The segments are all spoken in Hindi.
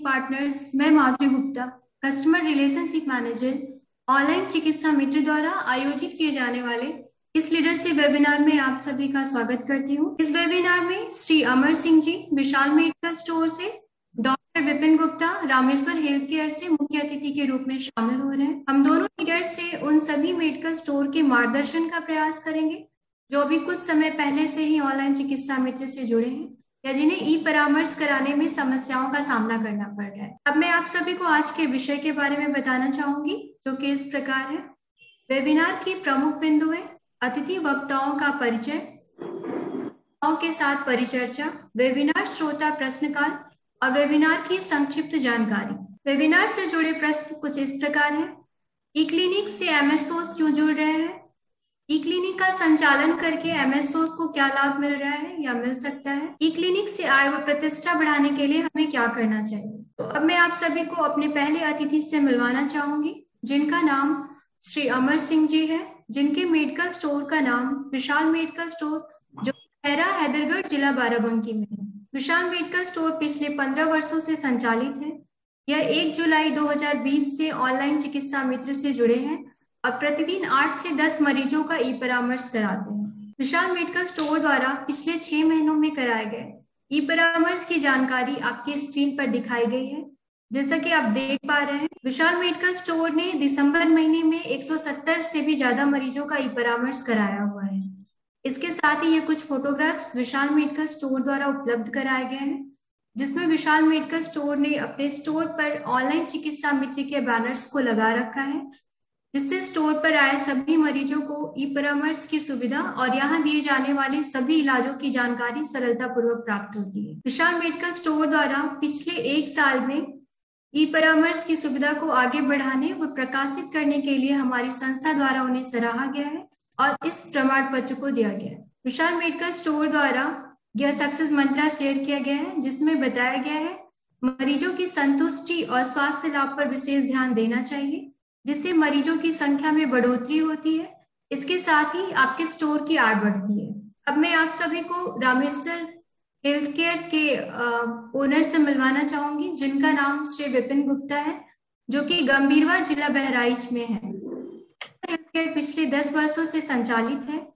पार्टनर्स। मैं Madhuri Gupta, customer relationship manager, online चिकित्सा मित्र द्वारा आयोजित किए जाने वाले इस लीडरशिप वेबिनार में आप सभी का स्वागत करती हूँ। इस वेबिनार में श्री अमर सिंह जी विशाल मेडिकल स्टोर से, doctor Vipin Gupta Rameshwar health care से मुख्य अतिथि के रूप में शामिल हो रहे हैं। हम दोनों लीडर्स से उन सभी मेडिकल स्टोर के मार्गदर्शन का प्रयास करेंगे जो अभी कुछ समय पहले से ही ऑनलाइन चिकित्सा मित्र से जुड़े हैं या जिन्हें ई परामर्श कराने में समस्याओं का सामना करना पड़ रहा है। अब मैं आप सभी को आज के विषय के बारे में बताना चाहूंगी, जो कि इस प्रकार है। वेबिनार की प्रमुख बिंदु है अतिथि वक्ताओं का परिचय, के साथ परिचर्चा, वेबिनार श्रोता प्रश्नकाल और वेबिनार की संक्षिप्त जानकारी। वेबिनार से जुड़े प्रश्न कुछ इस प्रकार है। ई क्लिनिक से एमएसओस क्यों जुड़ रहे हैं? ई क्लिनिक का संचालन करके एमएसओस को क्या लाभ मिल रहा है या मिल सकता है? ई क्लिनिक से आय व प्रतिष्ठा बढ़ाने के लिए हमें क्या करना चाहिए? तो अब मैं आप सभी को अपने पहले अतिथि से मिलवाना चाहूंगी, जिनका नाम श्री अमर सिंह जी है, जिनके मेडिकल स्टोर का नाम विशाल मेडिकल स्टोर, जो खैरा हैदरगढ़ जिला बाराबंकी में है। विशाल मेडिकल स्टोर पिछले 15 वर्षों से संचालित है। यह 1 जुलाई 2020 से ऑनलाइन चिकित्सा मित्र से जुड़े हैं और प्रतिदिन 8 से 10 मरीजों का ई परामर्श कराते हैं। विशाल मेडिकल स्टोर द्वारा पिछले 6 महीनों में कराए गए ई परामर्श की जानकारी आपकी स्क्रीन पर दिखाई गई है। जैसा कि आप देख पा रहे हैं, विशाल मेडिकल स्टोर ने दिसंबर महीने में 170 से भी ज्यादा मरीजों का ई परामर्श कराया हुआ है। इसके साथ ही ये कुछ फोटोग्राफ्स विशाल मेडिकल स्टोर द्वारा उपलब्ध कराए गए हैं, जिसमें विशाल मेडिकल स्टोर ने अपने स्टोर पर ऑनलाइन चिकित्सा मित्र के बैनर्स को लगा रखा है, जिससे स्टोर पर आए सभी मरीजों को ई परामर्श की सुविधा और यहाँ दिए जाने वाले सभी इलाजों की जानकारी सरलता पूर्वक प्राप्त होती है। विशाल मेडिकल स्टोर द्वारा पिछले 1 साल में ई परामर्श की सुविधा को आगे बढ़ाने व प्रकाशित करने के लिए हमारी संस्था द्वारा उन्हें सराहा गया है और इस प्रमाण पत्र को दिया गया है। विशाल मेडिकल स्टोर द्वारा यह सक्सेस मंत्रा शेयर किया गया है, जिसमें बताया गया है मरीजों की संतुष्टि और स्वास्थ्य लाभ पर विशेष ध्यान देना चाहिए, जिससे मरीजों की संख्या में बढ़ोतरी होती है। इसके साथ ही आपके स्टोर की आय बढ़ती है। अब मैं आप सभी को रामेश्वर हेल्थ केयर के ओनर से मिलवाना चाहूंगी, जिनका नाम श्री विपिन गुप्ता है, जो कि गंभीरवा जिला बहराइच में है। हेल्थ केयर पिछले 10 वर्षों से संचालित है।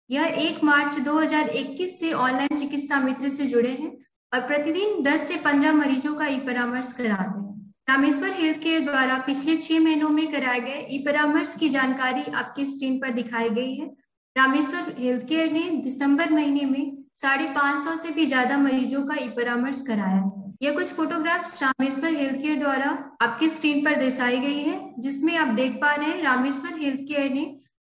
यह 1 मार्च 2021 से ऑनलाइन चिकित्सा मित्र से जुड़े हैं और प्रतिदिन 10 से 15 मरीजों का ई परामर्श कराते हैं। रामेश्वर हेल्थ केयर द्वारा पिछले 6 महीनों में कराए गए ई परामर्श की जानकारी आपकी स्क्रीन पर दिखाई गई है। रामेश्वर हेल्थ केयर ने दिसंबर महीने में 550 से भी ज्यादा मरीजों का ई परामर्श कराया है। यह कुछ फोटोग्राफ्स रामेश्वर हेल्थ केयर द्वारा आपकी स्क्रीन पर दर्शाई गई है, जिसमें आप देख पा रहे हैं रामेश्वर हेल्थ केयर ने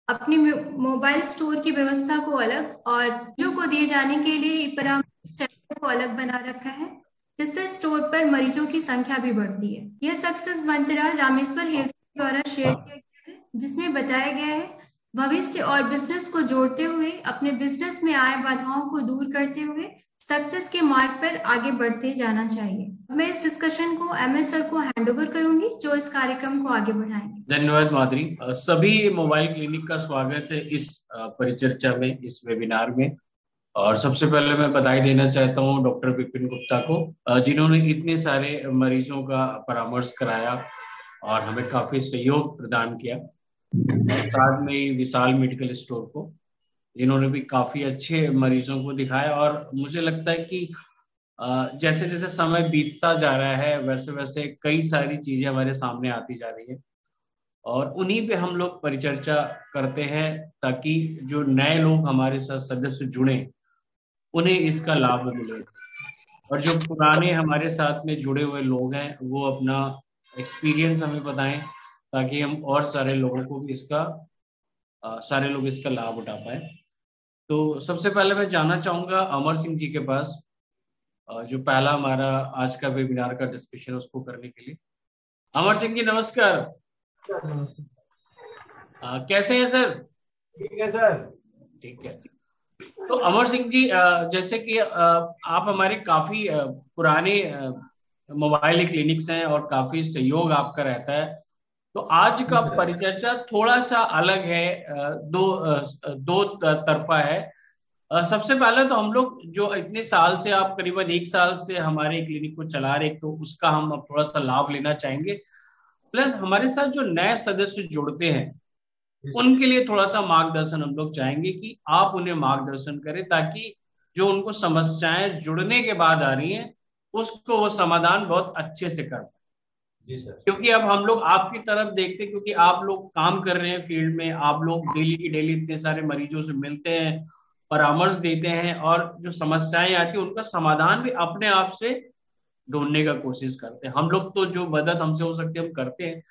अपने मोबाइल स्टोर की व्यवस्था को अलग और मरीजों को दिए जाने के लिए ई परामर्श को अलग बना रखा है, जिससे स्टोर पर मरीजों की संख्या भी बढ़ती है। यह सक्सेस मंत्रा रामेश्वर हेल्थ द्वारा शेयर किया गया है, जिसमें बताया गया है भविष्य और बिजनेस को जोड़ते हुए अपने बिजनेस में आए बाधाओं को दूर करते हुए सक्सेस के मार्ग पर आगे बढ़ते जाना चाहिए। मैं इस डिस्कशन को एमएस सर को हैंड ओवर करूंगी, जो इस कार्यक्रम को आगे बढ़ाएंगे। धन्यवाद माधुरी। सभी मोबाइल क्लिनिक का स्वागत है इस परिचर्चा में, इस वेबिनार में। और सबसे पहले मैं बधाई देना चाहता हूं डॉक्टर विपिन गुप्ता को, जिन्होंने इतने सारे मरीजों का परामर्श कराया और हमें काफी सहयोग प्रदान किया। साथ में विशाल मेडिकल स्टोर को, जिन्होंने भी काफी अच्छे मरीजों को दिखाया। और मुझे लगता है कि जैसे जैसे समय बीतता जा रहा है, वैसे वैसे कई सारी चीजें हमारे सामने आती जा रही है और उन्हीं पे हम लोग परिचर्चा करते हैं, ताकि जो नए लोग हमारे साथ सदस्य जुड़े उन्हें इसका लाभ मिले, और जो पुराने हमारे साथ में जुड़े हुए लोग हैं वो अपना एक्सपीरियंस हमें बताएं, ताकि हम और सारे लोगों को भी सारे लोग इसका लाभ उठा पाए। तो सबसे पहले मैं जानना चाहूंगा अमर सिंह जी के पास, जो पहला हमारा आज का वेबिनार का डिस्कशन उसको करने के लिए। अमर सिंह जी नमस्कार। कैसे हैं सर? ठीक है सर। ठीक है। तो अमर सिंह जी, जैसे कि आप हमारे काफी पुराने मोबाइल क्लिनिक्स हैं और काफी सहयोग आपका रहता है, तो आज का परिचर्चा थोड़ा सा अलग है, दो तरफा है। सबसे पहले तो हम लोग जो इतने साल से, आप करीबन 1 साल से हमारे क्लिनिक को चला रहे, तो उसका हम अब थोड़ा सा लाभ लेना चाहेंगे। प्लस हमारे साथ जो नए सदस्य जुड़ते हैं उनके लिए थोड़ा सा मार्गदर्शन हम लोग चाहेंगे कि आप उन्हें मार्गदर्शन करें, ताकि जो उनको समस्याएं जुड़ने के बाद आ रही हैं उसको वो समाधान बहुत अच्छे से कर पाए। जी सर। क्योंकि अब हम लोग आपकी तरफ देखते हैं, क्योंकि आप लोग काम कर रहे हैं फील्ड में, आप लोग डेली की डेली इतने सारे मरीजों से मिलते हैं, परामर्श देते हैं, और जो समस्याएं आती है उनका समाधान भी अपने आप से ढूंढने का कोशिश करते हैं। हम लोग तो जो मदद हमसे हो सकती है हम करते हैं,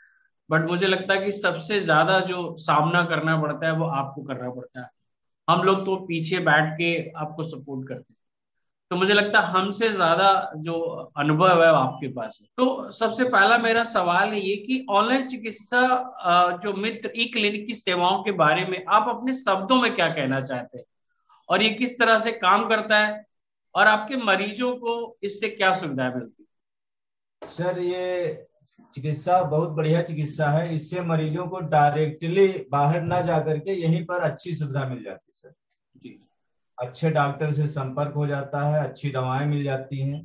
बट मुझे लगता है कि सबसे ज्यादा जो सामना करना पड़ता है वो आपको करना पड़ता है। हम लोग तो पीछे बैठ के आपको सपोर्ट करते हैं, तो मुझे लगता है हमसे ज्यादा जो अनुभव है वो आपके पास है। तो सबसे पहला मेरा सवाल है ये कि ऑनलाइन चिकित्सा जो मित्र ई क्लिनिक की सेवाओं के बारे में आप अपने शब्दों में क्या कहना चाहते हैं, और ये किस तरह से काम करता है, और आपके मरीजों को इससे क्या सुविधाएं मिलती है? सर, ये चिकित्सा बहुत बढ़िया चिकित्सा है। इससे मरीजों को डायरेक्टली बाहर ना जा करके यहीं पर अच्छी सुविधा मिल जाती है सर। जी अच्छे डॉक्टर से संपर्क हो जाता है, अच्छी दवाएं मिल जाती हैं।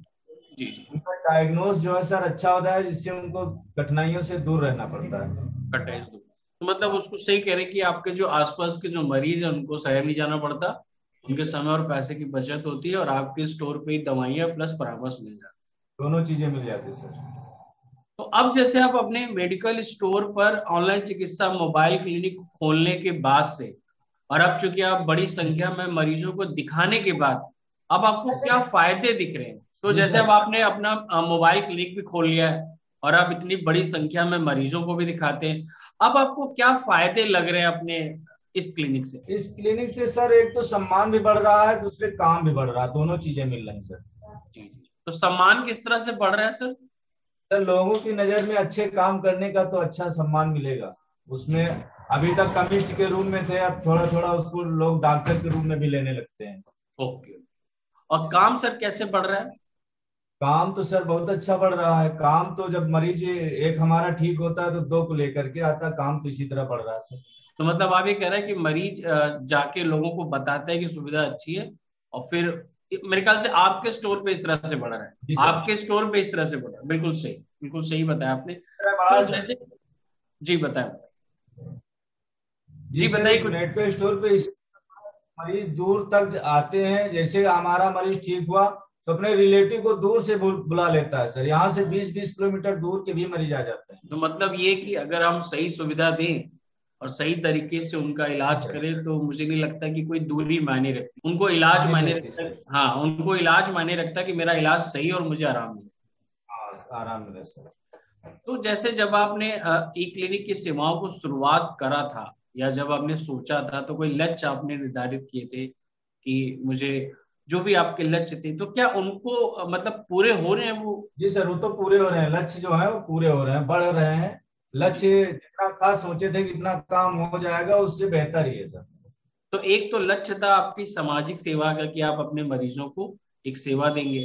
जी। उनका डायग्नोस जो है सर अच्छा होता है, जिससे उनको कठिनाइयों से दूर रहना पड़ता है। कटाई से दूर। तो मतलब उसको सही कह रहे हैं कि आपके जो आसपास के जो मरीज है उनको शहर नहीं जाना पड़ता, उनके समय और पैसे की बचत होती है, और आपके स्टोर पे ही दवाइयाँ प्लस परामर्श मिल जाता है। दोनों चीजें मिल जाती है सर। तो अब जैसे आप अपने मेडिकल स्टोर पर ऑनलाइन चिकित्सा मोबाइल क्लिनिक खोलने के बाद से, और अब चूंकि आप बड़ी संख्या में मरीजों को दिखाने के बाद, अब आपको क्या फायदे दिख रहे हैं? तो जैसे अब आपने अपना मोबाइल क्लिनिक भी खोल लिया है और आप इतनी बड़ी संख्या में मरीजों को भी दिखाते हैं, अब आपको क्या फायदे लग रहे हैं अपने इस क्लिनिक से? इस क्लिनिक से सर एक तो सम्मान भी बढ़ रहा है, दूसरे काम भी बढ़ रहा है, दोनों चीजें मिल रही हैं सर। जी जी। तो सम्मान किस तरह से बढ़ रहा है सर? सर, लोगों की नजर में अच्छे काम करने का तो अच्छा सम्मान मिलेगा उसमें। अभी तक कमिस्ट के रूप में थे, अब थोड़ा थोड़ा उसको लोग डॉक्टर के रूप में भी लेने लगते हैं। ओके। और काम सर कैसे बढ़ रहा है? काम तो सर बहुत अच्छा बढ़ रहा है। काम तो जब मरीज एक हमारा ठीक होता है तो दो को लेकर के आता है। काम तो इसी तरह बढ़ रहा है सर। तो मतलब आप ये कह रहे हैं कि मरीज जाके लोगों को बताता है कि सुविधा अच्छी है, और फिर मेरे ख्याल से आपके स्टोर पे इस तरह से बढ़ रहा है। आपके स्टोर पे इस तरह से बढ़ रहा है। बिल्कुल सही बताया आपने। तो जैसे जी बताएं। जी बताइए कुछ। मेडिकल स्टोर पे मरीज दूर तक आते हैं। जैसे हमारा मरीज ठीक हुआ तो अपने रिलेटिव को दूर से बुला लेता है सर। यहाँ से 20-20 किलोमीटर दूर के भी मरीज आ जाते हैं। तो मतलब ये कि अगर हम सही सुविधा दें और सही तरीके से उनका इलाज करें, तो मुझे नहीं लगता कि कोई दूरी मायने रखती। उनको इलाज मायने रखता है। हाँ, उनको इलाज मायने रखता है कि मेरा इलाज सही और मुझे आराम मिले। हाँ, आराम मिले सर। तो जैसे जब आपने ई क्लिनिक की सेवाओं को शुरुआत करा था, या जब आपने सोचा था, तो कोई लक्ष्य आपने निर्धारित किए थे कि मुझे, जो भी आपके लक्ष्य थे, तो क्या उनको मतलब पूरे हो रहे हैं वो? जी सर, वो तो पूरे हो रहे हैं। लक्ष्य जो है वो पूरे हो रहे हैं, बढ़ रहे हैं। लक्ष्य जितना था सोचे थे कि इतना काम हो जाएगा, उससे बेहतर ही है सर। तो एक तो लक्ष्य था आपकी सामाजिक सेवा का कि आप अपने मरीजों को एक सेवा देंगे,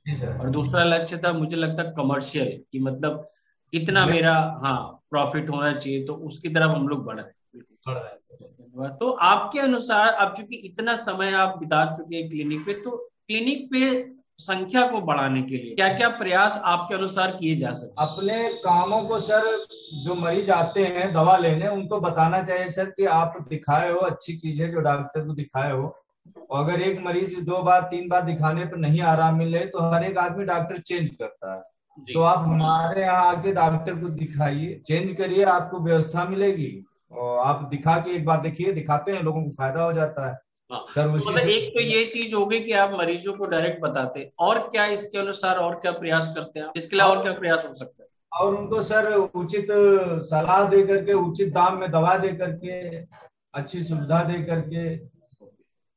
जी सर। और दूसरा लक्ष्य था मुझे लगता कमर्शियल, कि मतलब इतना मेरा हाँ प्रॉफिट होना चाहिए, तो उसकी तरफ हम लोग बढ़ रहे हैं। बिल्कुल। तो आपके अनुसार, अब चूंकि इतना समय आप बिता चुके हैं क्लिनिक पे, तो क्लिनिक पे संख्या को बढ़ाने के लिए क्या क्या प्रयास आपके अनुसार किए जा सकते हैं? अपने कामों को सर, जो मरीज आते हैं दवा लेने, उनको बताना चाहिए सर कि आप दिखाए हो, अच्छी चीज है जो डॉक्टर को दिखाए हो। और अगर एक मरीज 2 बार 3 बार दिखाने पर नहीं आराम मिले तो हर एक आदमी डॉक्टर चेंज करता है। तो आप हमारे यहाँ आके डॉक्टर को दिखाइए, चेंज करिए, आपको व्यवस्था मिलेगी। और आप दिखा के एक बार देखिए, दिखाते हैं लोगों को फायदा हो जाता है। सर तो मतलब एक तो ये चीज होगी कि आप मरीजों को डायरेक्ट बताते हैं, और क्या इसके अनुसार और क्या प्रयास करते हैं? इसके अलावा और क्या प्रयास हो सकता है? और उनको सर उचित सलाह दे करके, उचित दाम में दवा दे करके, अच्छी सुविधा दे करके,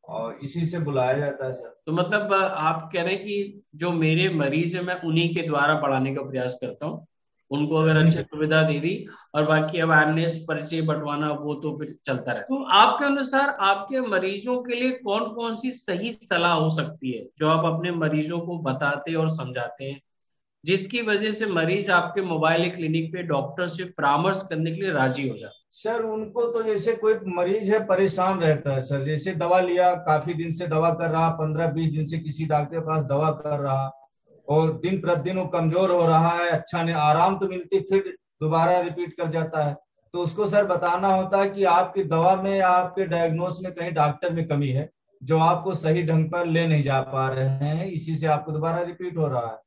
और इसी से बुलाया जाता है सर। तो मतलब आप कह रहे हैं कि जो मेरे मरीज है मैं उन्हीं के द्वारा बढ़ाने का प्रयास करता हूँ, उनको अगर अच्छी सुविधा दे दी, और बाकी अवेयरनेस परिचय बंटवाना वो तो फिर चलता रहे। तो आपके अनुसार आपके मरीजों के लिए कौन कौन सी सही सलाह हो सकती है जो आप अपने मरीजों को बताते और समझाते हैं जिसकी वजह से मरीज आपके मोबाइल क्लिनिक पे डॉक्टर से परामर्श करने के लिए राजी हो जाता है? सर उनको तो जैसे कोई मरीज है परेशान रहता है सर, जैसे दवा लिया, काफी दिन से दवा कर रहा, 15-20 दिन से किसी डॉक्टर के पास दवा कर रहा, और दिन प्रतिदिन वो कमजोर हो रहा है, अच्छा नहीं, आराम तो मिलती, फिर दोबारा रिपीट कर जाता है। तो उसको सर बताना होता है कि आपकी दवा में या आपके डायग्नोस में कहीं डॉक्टर में कमी है, जो आपको सही ढंग पर ले नहीं जा पा रहे हैं, इसी से आपको दोबारा रिपीट हो रहा है।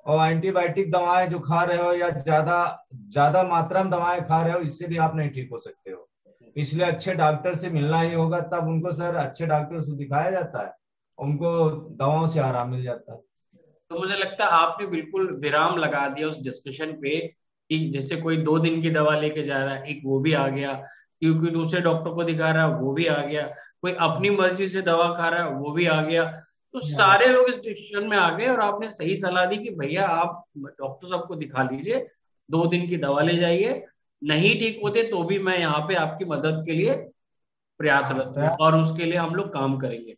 और एंटीबायोटिक दवाएं जो खा रहे हो या ज्यादा ज्यादा मात्रा में दवाएं खा रहे हो, इससे भी आप नहीं ठीक हो सकते हो। इसलिए अच्छे डॉक्टर से मिलना ही होगा, तब उनको सर अच्छे डॉक्टर से दिखाया जाता है, उनको दवाओं से आराम मिल जाता है। तो मुझे लगता है आपने बिल्कुल विराम लगा दिया उस डिस्कशन पे कि जैसे कोई 2 दिन की दवा लेके जा रहा है, एक वो भी आ गया, क्योंकि दूसरे डॉक्टर को दिखा रहा है वो भी आ गया, कोई अपनी मर्जी से दवा खा रहा है वो भी आ गया। तो सारे लोग इस डिसीजन में आ गए और आपने सही सलाह दी कि भैया आप डॉक्टर साहब को दिखा लीजिए, 2 दिन की दवा ले जाइए, नहीं ठीक होते तो भी मैं यहाँ पे आपकी मदद के लिए प्रयासरत हूँ और उसके लिए हम लोग काम करेंगे।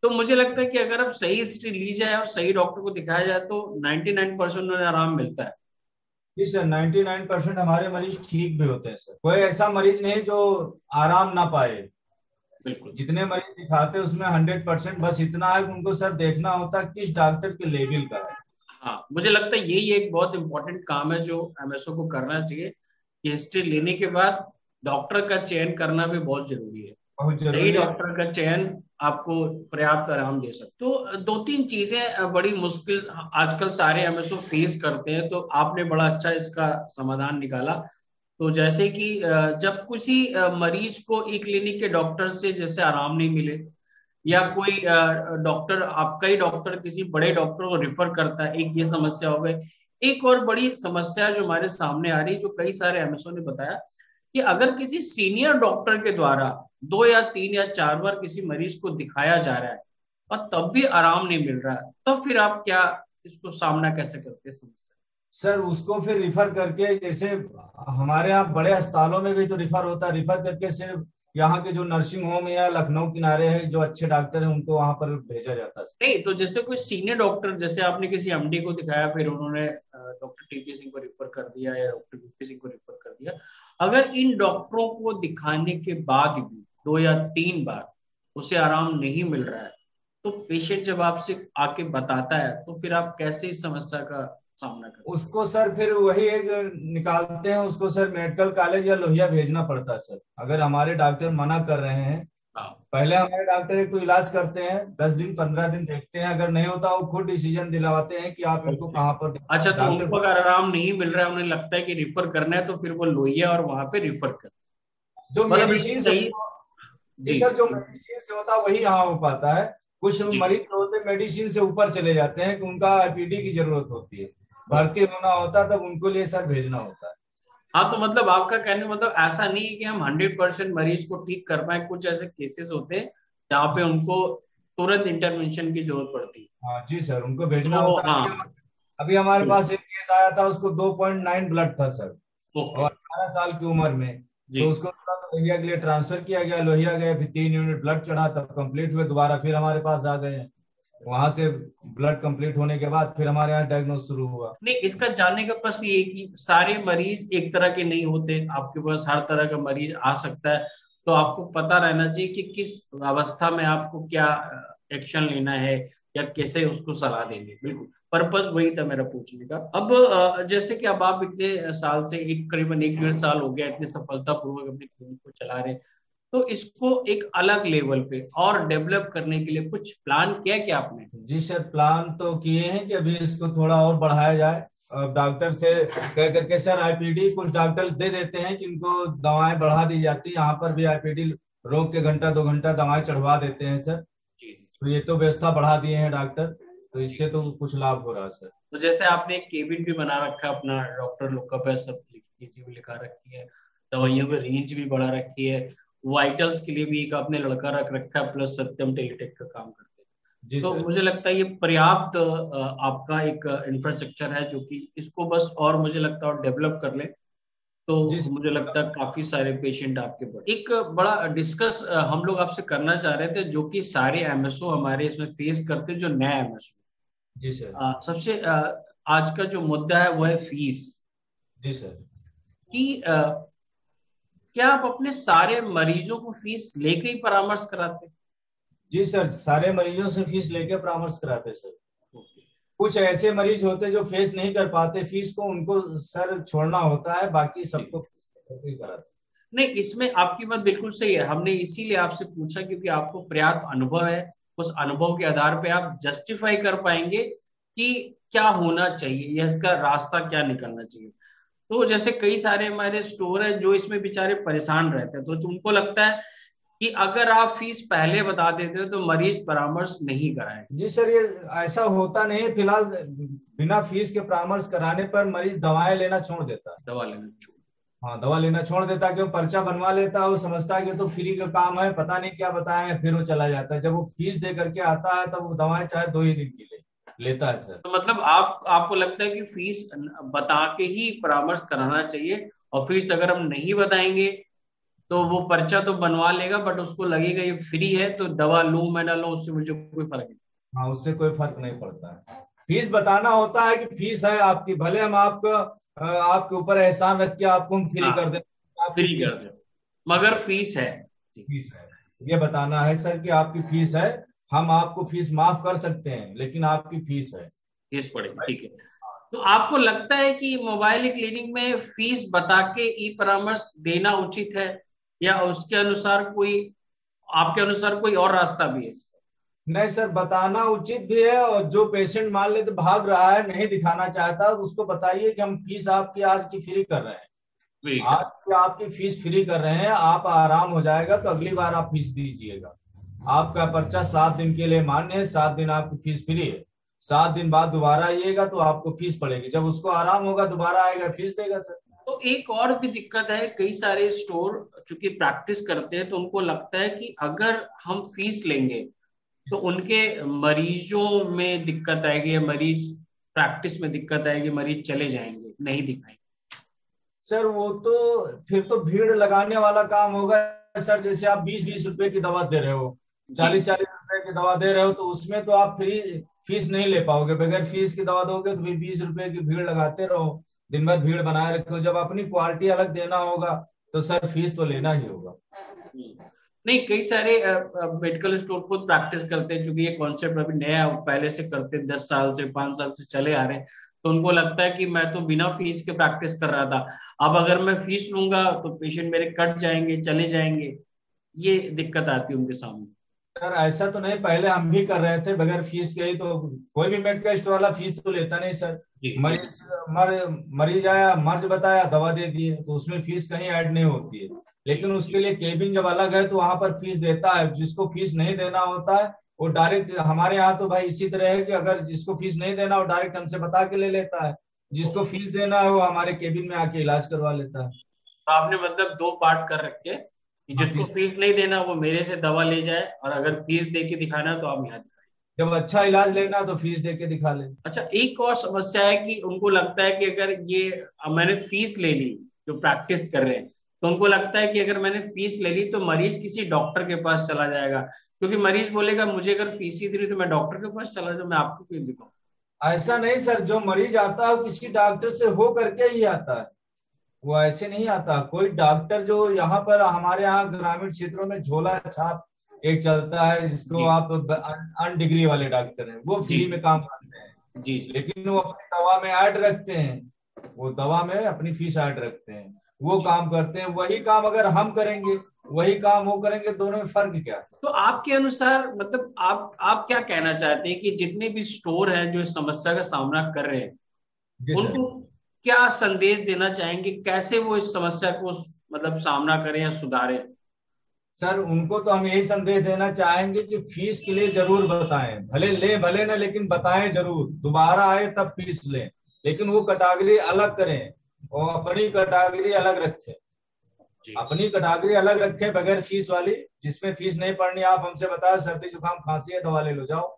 तो मुझे लगता है कि अगर अब सही हिस्ट्री ली जाए और सही डॉक्टर को दिखाया जाए तो 99% उन्हें आराम मिलता है। जी सर, 99% हमारे मरीज ठीक भी होते हैं सर, कोई ऐसा मरीज नहीं जो आराम ना पाए। बिल्कुल, जितने मरीज दिखाते हैं उसमें 100%, बस इतना है कि उनको सर देखना होता है किस डॉक्टर के लेवल का है। हाँ मुझे लगता है यही एक बहुत इंपॉर्टेंट काम है जो एमएसओ को करना चाहिए कि हिस्ट्री लेने के बाद डॉक्टर का चयन करना भी बहुत जरूरी है। बहुत सही जरूरी है। डॉक्टर का चयन आपको पर्याप्त आराम दे सकते। तो 2-3 चीजें बड़ी मुश्किल आजकल सारे एमएसओ फेस करते हैं, तो आपने बड़ा अच्छा इसका समाधान निकाला। तो जैसे कि जब किसी मरीज को ई क्लिनिक के डॉक्टर से जैसे आराम नहीं मिले, या कोई डॉक्टर आपका ही डॉक्टर किसी बड़े डॉक्टर को रिफर करता है, एक ये समस्या हो गई। एक और बड़ी समस्या जो हमारे सामने आ रही, जो कई सारे एमएसओ ने बताया, कि अगर किसी सीनियर डॉक्टर के द्वारा 2 या 3 या 4 बार किसी मरीज को दिखाया जा रहा है और तब भी आराम नहीं मिल रहा है, तो फिर आप क्या इसको सामना कैसे करते हैं? सर उसको फिर रिफर करके, जैसे हमारे यहाँ बड़े अस्पतालों में भी तो रिफर होता है, रिफर करके सिर्फ यहाँ के जो नर्सिंग होम या लखनऊ किनारे है जो अच्छे डॉक्टर हैं उनको वहां पर भेजा जाता है। नहीं, तो जैसे कोई सीनियर डॉक्टर, जैसे आपने किसी एमडी को दिखाया, फिर उन्होंने डॉक्टर टीपी सिंह को रिफर कर दिया या डॉक्टर वीपी सिंह को रिफर कर दिया, अगर इन डॉक्टरों को दिखाने के बाद भी 2 या 3 बार उसे आराम नहीं मिल रहा है, तो पेशेंट जब आपसे आके बताता है तो फिर आप कैसे इस समस्या का सामना करते हैं? उसको सर फिर वही एक निकालते हैं, उसको सर मेडिकल कॉलेज या लोहिया भेजना पड़ता है सर, अगर हमारे डॉक्टर मना कर रहे हैं। पहले हमारे डॉक्टर एक तो इलाज करते हैं, 10 दिन 15 दिन देखते हैं, अगर नहीं होता वो खुद डिसीजन दिलाते हैं कि आप इनको कहाँ पर। अच्छा, तो उनको अगर आराम नहीं मिल रहा है, उन्हें लगता है कि रिफर करना है, तो फिर वो लोहिया और वहां पे रिफर कर जो मेडिसिन जी सर, जो मेडिसिन से होता है वही यहाँ हो पाता है। कुछ मरीज होते मेडिसिन से ऊपर चले जाते हैं कि उनका आईपीडी की जरूरत होती है, भर्ती होना होता है, तब उनको लिए सर भेजना होता है। हाँ, तो मतलब आपका कहने मतलब ऐसा नहीं है कि हम 100% मरीज को ठीक कर पाए, कुछ ऐसे केसेस होते हैं जहाँ पे उनको तुरंत इंटरवेंशन की जरूरत पड़ती है। हाँ जी सर, उनको भेजना होता है। अभी हमारे पास एक केस आया था, उसको 2.9 ब्लड था सर, और 18 साल की उम्र में, तो उसको लोहिया के लिए ट्रांसफर किया गया, लोहिया गए, फिर 3 यूनिट ब्लड चढ़ा, तब कंप्लीट हुए, दोबारा फिर हमारे पास आ गए। वहां से ब्लड कंप्लीट होने के बाद फिर हमारे यहाँ डायग्नोस शुरू हुआ। नहीं, इसका जानने का प्रश्न ये कि सारे मरीज एक तरह के नहीं होते, आपके पास हर तरह का मरीज आ सकता है, तो आपको पता रहना चाहिए कि किस अवस्था में आपको क्या एक्शन लेना है या कैसे उसको सलाह देनी है। बिल्कुल, पर्पस वही था मेरा पूछने का। अब जैसे कि अब आप इतने साल से, करीबन 1-1.5 साल हो गया, इतने सफलतापूर्वक अपने क्लिनिक को चला रहे, तो इसको एक अलग लेवल पे और डेवलप करने के लिए कुछ प्लान किया क्या आपने? जी सर, प्लान तो किए हैं कि अभी इसको थोड़ा और बढ़ाया जाए। डॉक्टर से कह करके सर आईपीडी कुछ डॉक्टर दे देते हैं कि इनको दवाएं बढ़ा दी जाती है, यहाँ पर भी आईपीडी रोक के घंटा 2 घंटा दवाएं चढ़वा देते हैं सर। तो ये तो व्यवस्था बढ़ा दिए हैं डॉक्टर, तो इससे तो कुछ लाभ हो रहा है सर। तो जैसे आपने एक केबिन भी बना रखा है अपना, डॉक्टर लोग का पैसा सब भी लिखा रखी है, दवाइयों की रेंज भी बढ़ा रखी है, वाइटल्स के लिए भी एक आपने लड़का रख रखा है, प्लस सत्यम टेलीटेक का काम करते हैं। तो मुझे लगता है ये पर्याप्त आपका एक इंफ्रास्ट्रक्चर है, जो कि इसको बस और मुझे लगता है और डेवलप कर ले तो मुझे लगता है काफी सारे पेशेंट आपके बढ़। एक बड़ा डिस्कस हम लोग आपसे करना चाह रहे थे, जो कि सारे एमएसओ हमारे इसमें फेस करते, जो नया एमएसओ। जी सर। सबसे आज का जो मुद्दा है वो है फीस। जी सर। कि क्या आप अपने सारे मरीजों को फीस लेके ही परामर्श कराते हैं? जी सर, सारे मरीजों से फीस लेके परामर्श कराते सर। कुछ ऐसे मरीज होते जो फेस नहीं कर पाते फीस को, उनको सर छोड़ना होता है, बाकी सबको फीस लेके ही कराते। नहीं, इसमें आपकी बात बिल्कुल सही है। हमने इसीलिए आपसे पूछा क्योंकि आपको पर्याप्त अनुभव है। उस अनुभव के आधार पे आप जस्टिफाई कर पाएंगे कि क्या होना चाहिए या इसका रास्ता क्या निकलना चाहिए। तो जैसे कई सारे हमारे स्टोर है जो इसमें बेचारे परेशान रहते हैं, तो उनको लगता है कि अगर आप फीस पहले बता देते हो तो मरीज परामर्श नहीं कराए। जी सर, ये ऐसा होता नहीं। फिलहाल बिना फीस के परामर्श कराने पर मरीज दवाएं लेना छोड़ देता है। दवा लेना छोड़ हाँ, दवा लेना छोड़ देता है कि वो पर्चा बनवा लेता है, वो समझता है कि तो फ्री का काम है, पता नहीं क्या बताए, फिर वो चला जाता है। जब वो फीस दे करके आता है तब वो दवाएं चाहे 2 ही दिन की लेता है सर। तो मतलब आपको लगता है कि फीस बता के ही परामर्श कराना चाहिए, और फीस अगर हम नहीं बताएंगे तो वो पर्चा तो बनवा लेगा बट उसको लगेगा ये फ्री है तो दवा लूं मैं ना लूं उससे मुझे कोई फर्क नहीं। हाँ, उससे कोई फर्क नहीं पड़ता है। फीस बताना होता है कि फीस है आपकी, भले हम आपको आपके ऊपर एहसान रख के आपको हम फ्री हाँ, कर दें, आपकी फ्री फीस कर दे मगर फीस है। फीस है। ये बताना है सर कि आपकी फीस है। हम आपको फीस माफ कर सकते हैं लेकिन आपकी फीस है, फीस पड़ेगी, ठीक है। तो आपको लगता है कि मोबाइल क्लिनिक में फीस बता के ई परामर्श देना उचित है, या उसके अनुसार कोई, आपके अनुसार कोई और रास्ता भी है? नहीं सर, बताना उचित भी है। और जो पेशेंट मान लेते भाग रहा है, नहीं दिखाना चाहता, तो उसको बताइए कि हम फीस आपकी आज की फ्री कर रहे हैं, आज की आपकी फीस फ्री कर रहे हैं, आप आराम हो जाएगा तो अगली बार आप फीस दीजिएगा। आपका पर्चा 7 दिन के लिए मान्य है, 7 दिन आपकी फीस फ्री है। 7 दिन बाद दोबारा आइएगा तो आपको फीस पड़ेगी, जब उसको आराम होगा दोबारा आएगा फीस देगा सर। तो एक और भी दिक्कत है, कई सारे स्टोर चूंकि प्रैक्टिस करते हैं तो उनको लगता है कि अगर हम फीस लेंगे तो उनके मरीजों में दिक्कत आएगी, या मरीज प्रैक्टिस में दिक्कत आएगी, मरीज चले जाएंगे, नहीं दिखाएंगे। सर वो तो फिर तो भीड़ लगाने वाला काम होगा सर। जैसे आप 20-20 रुपए की दवा दे रहे हो, 40-40 रुपए की दवा दे रहे हो, तो उसमें तो आप फ्री फीस नहीं ले पाओगे। बगैर फीस की दवा दोगे तो 20 रुपए की भीड़ लगाते रहो, दिन भर भीड़ बनाए रखो। जब अपनी क्वालिटी अलग देना होगा तो सर फीस तो लेना ही होगा। नहीं, कई सारे मेडिकल स्टोर खुद प्रैक्टिस करते हैं, क्योंकि ये कॉन्सेप्ट अभी नया, पहले से करते 10 साल से 5 साल से चले आ रहे हैं, तो उनको लगता है कि मैं तो बिना फीस के प्रैक्टिस कर रहा था, अब अगर मैं फीस लूंगा तो पेशेंट मेरे कट जाएंगे, चले जाएंगे। ये दिक्कत आती है उनके सामने। सर ऐसा तो नहीं, पहले हम भी कर रहे थे बगैर फीस के ही। तो कोई भी मेडिकल स्टोर वाला फीस तो लेता नहीं सर। मरीज मरीज आया, मर्ज बताया, दवा दे दिए, तो उसमें फीस कहीं ऐड नहीं होती है। लेकिन उसके लिए केबिन जब अलग है तो वहां पर फीस देता है। जिसको फीस नहीं देना होता है वो डायरेक्ट, हमारे यहाँ तो भाई इसी तरह है कि अगर जिसको फीस नहीं देना वो डायरेक्ट हमसे बता के ले लेता है, जिसको फीस देना है वो हमारे केबिन में आके इलाज करवा लेता है। तो आपने मतलब दो पार्ट कर रखे कि जिसको फीस नहीं देना वो मेरे से दवा ले जाए, और अगर फीस दे के दिखाना तो आप यहाँ दिखाएं। जब अच्छा इलाज लेना तो फीस दे के दिखा ले। अच्छा, एक और समस्या है कि उनको लगता है कि अगर ये मैंने फीस ले ली, जो प्रैक्टिस कर रहे हैं, तो उनको लगता है कि अगर मैंने फीस ले ली तो मरीज किसी डॉक्टर के पास चला जाएगा, क्योंकि मरीज बोलेगा मुझे अगर फीस ही दी तो मैं डॉक्टर के पास चला जाऊँ, मैं आपको क्यों दिखाऊं। ऐसा नहीं सर, जो मरीज आता है वो किसी डॉक्टर से हो करके ही आता है, वो ऐसे नहीं आता। कोई डॉक्टर जो यहाँ पर हमारे यहाँ ग्रामीण क्षेत्रों में झोला छाप एक चलता है, जिसको आप अन डिग्री वाले डॉक्टर हैं, वो फ्री में काम करते हैं जी, लेकिन वो अपनी दवा में ऐड रखते हैं, वो दवा में अपनी फीस ऐड रखते हैं, वो काम करते हैं। वही काम अगर हम करेंगे, वही काम वो करेंगे, दोनों में फर्क क्या है? तो आपके अनुसार मतलब आप क्या कहना चाहते हैं कि जितने भी स्टोर हैं जो इस समस्या का सामना कर रहे हैं, उनको क्या संदेश देना चाहेंगे, कैसे वो इस समस्या को मतलब सामना करें या सुधारें? सर उनको तो हम यही संदेश देना चाहेंगे कि फीस के लिए जरूर बताएं, भले ले भले ना, लेकिन बताएं जरूर। दोबारा आए तब फीस लें, लेकिन वो कैटेगरी अलग करें और अपनी कैटेगरी अलग रखें। अपनी कैटेगरी अलग रखें बगैर फीस वाली, जिसमें फीस नहीं पड़नी। आप हमसे बताएं सर्दी जुकाम खांसी है, दवा ले लो जाओ।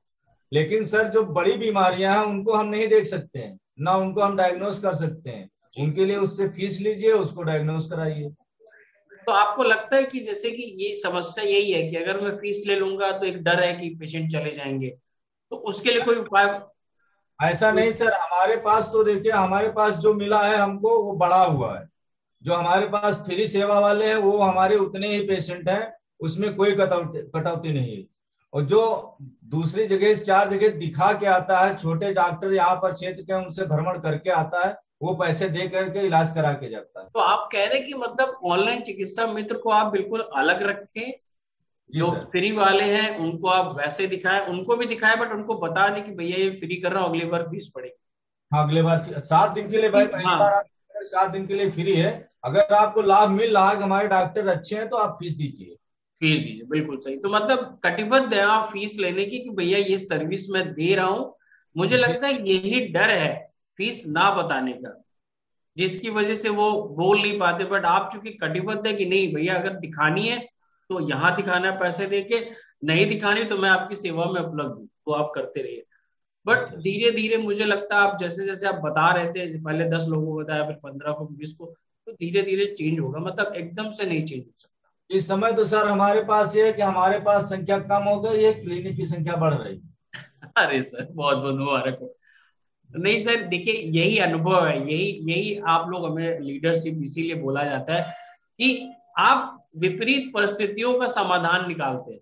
लेकिन सर जो बड़ी बीमारियां हैं उनको हम नहीं देख सकते हैं, ना उनको हम डायग्नोस कर सकते हैं। उनके लिए उससे फीस लीजिए, उसको डायग्नोस कराइए। तो आपको लगता है कि जैसे कि ये समस्या यही है कि अगर मैं फीस ले लूंगा तो एक डर है कि पेशेंट चले जाएंगे, तो उसके लिए कोई उपाय? ऐसा नहीं सर, हमारे पास तो देखिए, हमारे पास जो मिला है हमको वो बढ़ा हुआ है। जो हमारे पास फ्री सेवा वाले हैं वो हमारे उतने ही पेशेंट हैं, उसमें कोई कटौती कटौती नहीं है। और जो दूसरी जगह से 4 जगह दिखा के आता है, छोटे डॉक्टर यहाँ पर क्षेत्र के उनसे भ्रमण करके आता है, वो पैसे दे करके इलाज करा के जाता है। तो आप कह रहे हैं कि मतलब ऑनलाइन चिकित्सा मित्र को आप बिल्कुल अलग रखें, जी जो सर। फ्री वाले हैं उनको आप वैसे दिखाएं, उनको भी दिखाएं, बट उनको बता दें कि भैया ये फ्री कर रहा हूँ, अगली बार फीस पड़ेगी। हाँ, अगले बार 7 दिन के लिए भाई, पहली बार हाँ, आप 7 दिन के लिए फ्री है। अगर आपको लाभ मिल रहा है कि हमारे डॉक्टर अच्छे हैं तो आप फीस दीजिए। फीस दीजिए, बिल्कुल सही। तो मतलब कटिबद्ध है आप फीस लेने की कि भैया ये सर्विस मैं दे रहा हूँ। मुझे जी लगता है यही डर है फीस ना बताने का, जिसकी वजह से वो बोल नहीं पाते। बट आप चूंकि कटिबद्ध है कि नहीं भैया, अगर दिखानी है तो यहाँ दिखाना है पैसे देके, नहीं दिखानी तो मैं आपकी सेवा में उपलब्ध हूँ, तो आप करते रहिए। जी बट सर। धीरे धीरे मुझे लगता है आप जैसे जैसे आप बता रहे थे, पहले 10 लोगों को बताया, फिर 15 को, 20 को, तो धीरे धीरे चेंज होगा। मतलब एकदम से नहीं चेंज हो सकता। इस समय तो सर हमारे पास ये है कि हमारे पास संख्या कम हो गई है, क्लिनिक की संख्या बढ़ रही है। अरे सर, बहुत बहुत मुबारक हो। नहीं सर, देखिए यही अनुभव है, यही यही आप लोग, हमें लीडरशिप इसीलिए बोला जाता है कि आप विपरीत परिस्थितियों का समाधान निकालते हैं।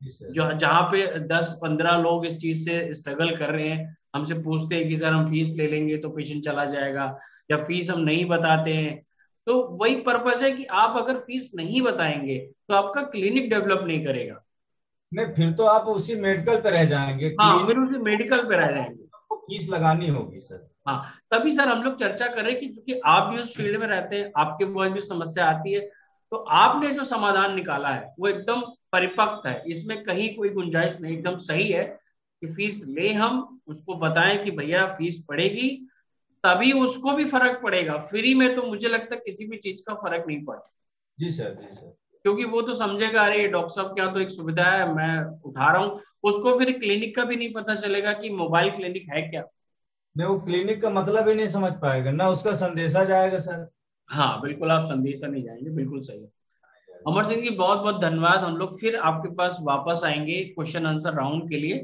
जी सर। जो जहाँ पे 10-15 लोग इस चीज से स्ट्रगल कर रहे हैं, हमसे पूछते हैं कि सर हम फीस ले लेंगे तो पेशेंट चला जाएगा, या फीस हम नहीं बताते हैं, तो वही पर्पस है कि आप अगर फीस नहीं बताएंगे तो आपका क्लिनिक डेवलप नहीं करेगा। नहीं, फिर तो आप उसी मेडिकल पे रह जाएंगे, हाँ, फिर क्लिनिक उसे मेडिकल पे रह जाएंगे। को फीस लगानी होगी सर। हाँ, तभी सर हम लोग चर्चा कर रहे हैं कि क्योंकि आप भी उस फील्ड में रहते हैं, आपके पास भी समस्या आती है, तो आपने जो समाधान निकाला है वो एकदम परिपक्व है, इसमें कहीं कोई गुंजाइश नहीं, एकदम सही है कि फीस ले, हम उसको बताएं कि भैया फीस पड़ेगी, तभी उसको भी फर्क पड़ेगा। फ्री में तो मुझे लगता है किसी भी चीज का फर्क नहीं पड़ता, जी सर। जी सर। क्योंकि वो तो समझेगा अरे डॉक्टर साहब क्या, तो एक सुविधा है मैं उठा रहा हूँ। उसको फिर क्लिनिक का भी नहीं पता चलेगा कि मोबाइल क्लिनिक है क्या। नहीं, वो क्लिनिक का मतलब ही नहीं समझ पाएगा ना, उसका संदेशा जाएगा सर। हाँ बिल्कुल, आप संदेशा नहीं जाएंगे, बिल्कुल सही है। अमर सिंह जी, बहुत बहुत धन्यवाद। हम लोग फिर आपके पास वापस आएंगे क्वेश्चन आंसर राउंड के लिए,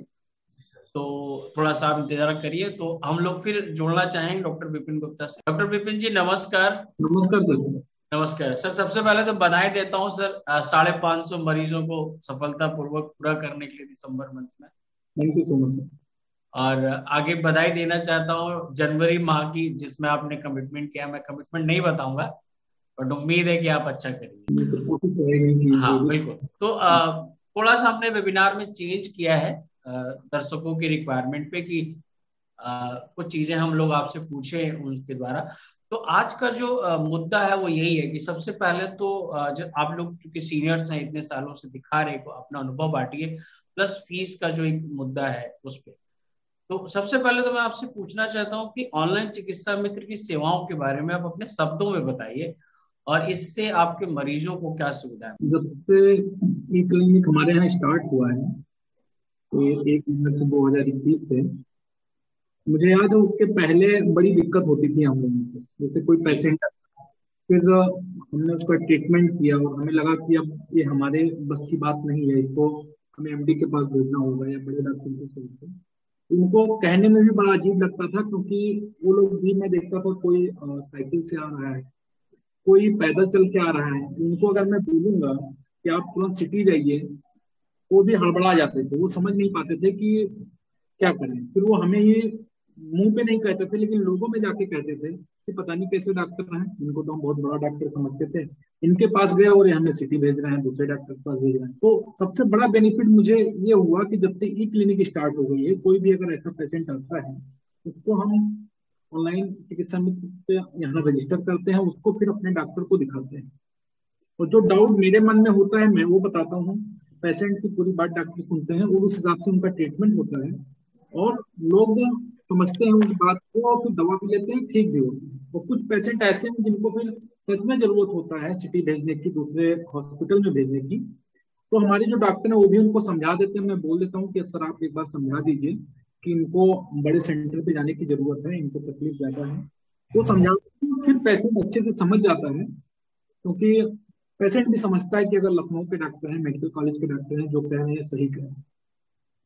तो थोड़ा सा आप इंतजार करिए। तो हम लोग फिर जुड़ना चाहेंगे डॉक्टर विपिन गुप्ता से। डॉक्टर विपिन जी नमस्कार। नमस्कार सर। नमस्कार सर, सबसे पहले तो बधाई देता हूँ सर, 550 मरीजों को सफलतापूर्वक पूरा करने के लिए दिसंबर मंथ में। Thank you so much sir. और आगे बधाई देना चाहता हूँ जनवरी माह की, जिसमें आपने कमिटमेंट किया। मैं कमिटमेंट नहीं बताऊंगा, बट उम्मीद है कि आप अच्छा करेंगे। सर कोशिश रहेगी कि जो हाँ भी। बिल्कुल। तो थोड़ा सा हमने वेबिनार में चेंज किया है दर्शकों की रिक्वायरमेंट पे, कि कुछ चीजें हम लोग आपसे पूछे उनके द्वारा। तो आज का जो मुद्दा है वो यही है कि सबसे पहले तो जब आप लोग चूंकि सीनियर्स हैं, इतने सालों से दिखा रहे को अपना अनुभव बांटिए, प्लस फीस का जो एक मुद्दा है उस पर। तो सबसे पहले तो मैं आपसे पूछना चाहता हूँ कि ऑनलाइन चिकित्सा मित्र की सेवाओं के बारे में आप अपने शब्दों में बताइए, और इससे आपके मरीजों को क्या सुविधा है। जब से ई क्लिनिक हमारे यहाँ स्टार्ट हुआ है, तो 1 मार्च 2021 से, मुझे याद है उसके पहले बड़ी दिक्कत होती थी हम लोगों को। जैसे कोई जी पेशेंट, फिर हमने उसका ट्रीटमेंट किया और हमें लगा कि अब ये हमारे बस की बात नहीं है, इसको हमें एमडी के पास भेजना होगा या बड़े डॉक्टर के पास। उनको कहने में भी बड़ा अजीब लगता था, क्योंकि वो लोग भी, मैं देखता था कोई साइकिल से आ रहा है, कोई पैदल चल के आ रहा है, उनको अगर मैं बोलूंगा कि आप तुरंत सिटी जाइए, वो भी हड़बड़ा जाते थे। वो समझ नहीं पाते थे कि क्या करें। फिर वो हमें ये मुंह पे नहीं कहते थे, लेकिन लोगों में जाके कहते थे कि पता नहीं कैसे डॉक्टर हैं, इनको तो हम बहुत बड़ा डॉक्टर समझते थे, इनके पास गए और ये हमें सिटी भेज रहे हैं, दूसरे डॉक्टर के पास भेज रहे हैं। तो सबसे बड़ा बेनिफिट मुझे ये हुआ कि जब से ई क्लिनिक स्टार्ट हो गई है, कोई भी अगर ऐसा पेशेंट आता है, उसको हम ऑनलाइन चिकित्सा मित्र पे यहाँ रजिस्टर करते हैं, उसको फिर अपने डॉक्टर को दिखाते हैं। और जो डाउट मेरे मन में होता है मैं वो बताता हूँ, पेशेंट की पूरी बात डॉक्टर सुनते हैं और उस हिसाब से उनका ट्रीटमेंट होता है, और लोग समझते हैं उस बात को और फिर दवा भी लेते हैं, ठीक भी होते हैं। और कुछ पेशेंट ऐसे हैं जिनको फिर सच में जरूरत होता है सिटी भेजने की, दूसरे हॉस्पिटल में भेजने की, तो हमारे जो डॉक्टर है वो भी उनको समझा देते हैं। मैं बोल देता हूँ कि सर आप एक बार समझा दीजिए कि इनको बड़े सेंटर पे जाने की जरूरत है, इनको तकलीफ ज्यादा है, तो समझा, फिर पेशेंट अच्छे से समझ जाता है। क्योंकि पेशेंट भी समझता है कि अगर लखनऊ के डॉक्टर हैं, मेडिकल कॉलेज के डॉक्टर हैं, जो कह रहे हैं सही कह रहे हैं।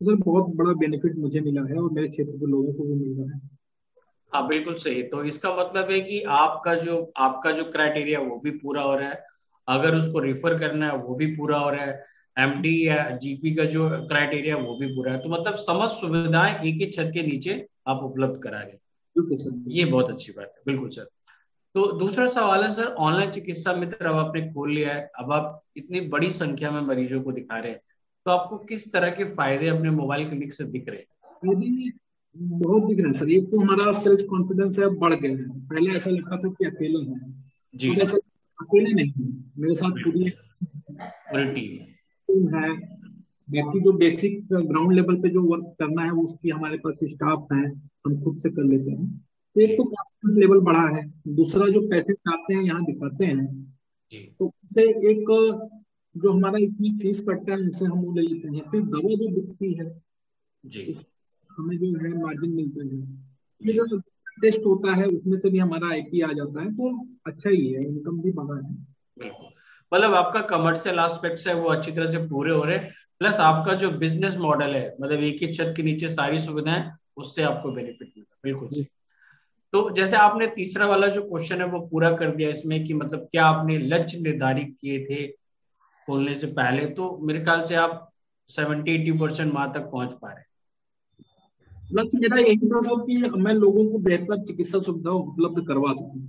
तो सर बहुत बड़ा बेनिफिट मुझे मिला है और मेरे क्षेत्र के लोगों को भी मिल रहा है। हाँ बिल्कुल सही। तो इसका मतलब है कि आपका जो क्राइटेरिया वो भी पूरा हो रहा है, अगर उसको रेफर करना है वो भी पूरा हो रहा है, एमडी या जीपी का जो क्राइटेरिया वो भी पूरा है। तो मतलब समस्त सुविधाएं एक ही छत के नीचे आप उपलब्ध करा रहे हैं। बिल्कुल सर, ये बहुत अच्छी बात है। बिल्कुल सर। तो दूसरा सवाल है सर, ऑनलाइन चिकित्सा मित्र अब आपने खोल लिया है, अब आप इतनी बड़ी संख्या में मरीजों को दिखा रहे हैं, तो आपको किस तरह के फायदे अपने मोबाइल क्लिनिक से दिख रहे हैं? यदि बहुत दिख रहा है सर। एक तो हमारा सेल्फ कॉन्फिडेंस है, बढ़ गया है। पहले ऐसा लगता था कि अकेले हैं, जी अब ऐसा अकेले नहीं है, मेरे साथ पूरी पूरी टीम। टीम है। बाकी जो बेसिक ग्राउंड लेवल पे जो वर्क करना है उसकी हमारे पास स्टाफ है, हम खुद से कर लेते हैं। तो एक जी तो कॉन्फिडेंस लेवल बढ़ा है। दूसरा, जो पेशेंट आते हैं यहाँ दिखाते हैं, जी तो उससे एक जो हमारा इसमें फीस कटता है उनसे हम वो ले लेते हैं। फिर दवा जो बिकती है जी उस हमें जो है मार्जिन मिलता है। जी फिर टेस्ट होता है उसमें से भी हमारा आईपी आ जाता है, तो अच्छा ही है, इनकम भी बढ़ा है। बिल्कुल। मतलब आपका कमर्शियल एस्पेक्ट्स है वो अच्छी तरह से पूरे हो रहे हैं, प्लस आपका जो बिजनेस मॉडल है, मतलब एक ही छत के नीचे सारी सुविधाएं, उससे आपको बेनिफिट मिलता है। बिल्कुल सही। तो जैसे आपने तीसरा वाला जो क्वेश्चन है वो पूरा कर दिया इसमें, कि मतलब क्या आपने लक्ष्य निर्धारित किए थे खोलने से पहले, तो मेरे ख्याल से आप 70-80% वहां तक पहुंच पा रहे हैं। लक्ष्य मेरा यही था सर कि मैं लोगों को बेहतर चिकित्सा सुविधा उपलब्ध करवा सकूं।